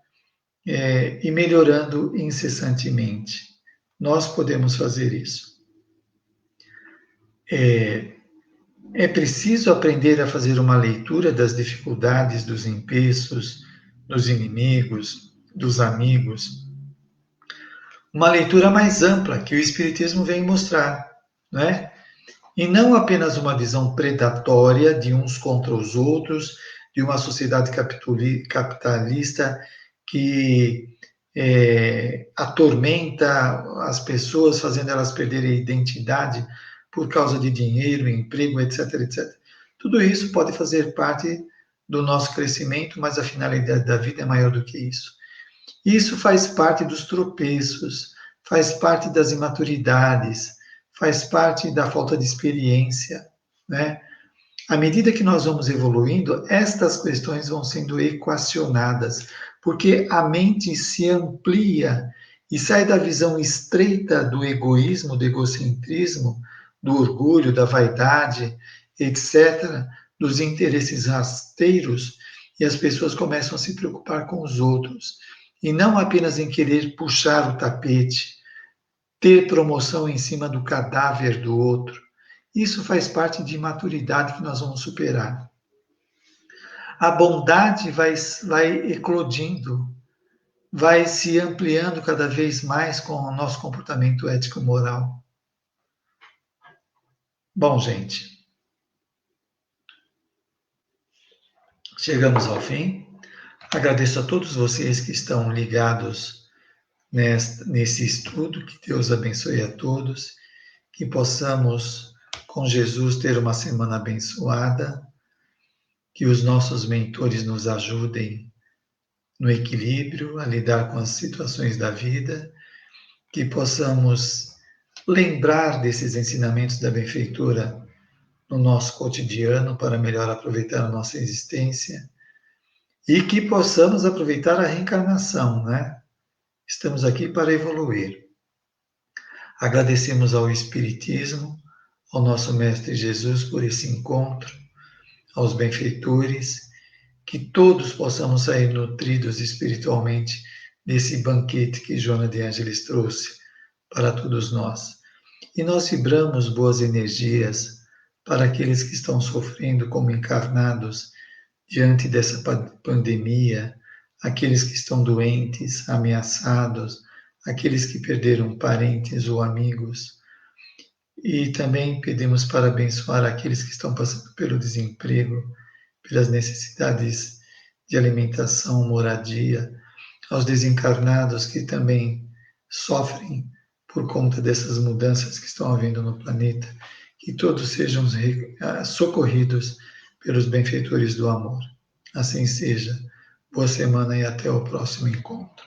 E melhorando incessantemente. Nós podemos fazer isso. É preciso aprender a fazer uma leitura das dificuldades, dos empeços, dos inimigos, dos amigos. Uma leitura mais ampla que o Espiritismo vem mostrar, não é? E não apenas uma visão predatória de uns contra os outros, de uma sociedade capitalista que atormenta as pessoas, fazendo elas perderem a identidade por causa de dinheiro, emprego, etc, etc. Tudo isso pode fazer parte do nosso crescimento, mas a finalidade da vida é maior do que isso. Isso faz parte dos tropeços, faz parte das imaturidades, faz parte da falta de experiência, né? À medida que nós vamos evoluindo, estas questões vão sendo equacionadas, porque a mente se amplia e sai da visão estreita do egoísmo, do egocentrismo, do orgulho, da vaidade, etc., dos interesses rasteiros, e as pessoas começam a se preocupar com os outros, e não apenas em querer puxar o tapete, ter promoção em cima do cadáver do outro. Isso faz parte de maturidade que nós vamos superar. a bondade vai eclodindo, vai se ampliando cada vez mais com o nosso comportamento ético-moral. Bom, gente, chegamos ao fim. Agradeço a todos vocês que estão ligados nesse estudo. Que Deus abençoe a todos. Que possamos, com Jesus, ter uma semana abençoada. Que os nossos mentores nos ajudem no equilíbrio, a lidar com as situações da vida. Que possamos lembrar desses ensinamentos da benfeitora no nosso cotidiano para melhor aproveitar a nossa existência e que possamos aproveitar a reencarnação, né? Estamos aqui para evoluir. Agradecemos ao Espiritismo, ao nosso Mestre Jesus por esse encontro, aos benfeitores, que todos possamos sair nutridos espiritualmente desse banquete que Joana de Ângeles trouxe para todos nós. E nós vibramos boas energias para aqueles que estão sofrendo como encarnados diante dessa pandemia, aqueles que estão doentes, ameaçados, aqueles que perderam parentes ou amigos. E também pedimos para abençoar aqueles que estão passando pelo desemprego, pelas necessidades de alimentação, moradia, aos desencarnados que também sofrem por conta dessas mudanças que estão havendo no planeta, que todos sejam socorridos pelos benfeitores do amor. Assim seja. Boa semana e até o próximo encontro.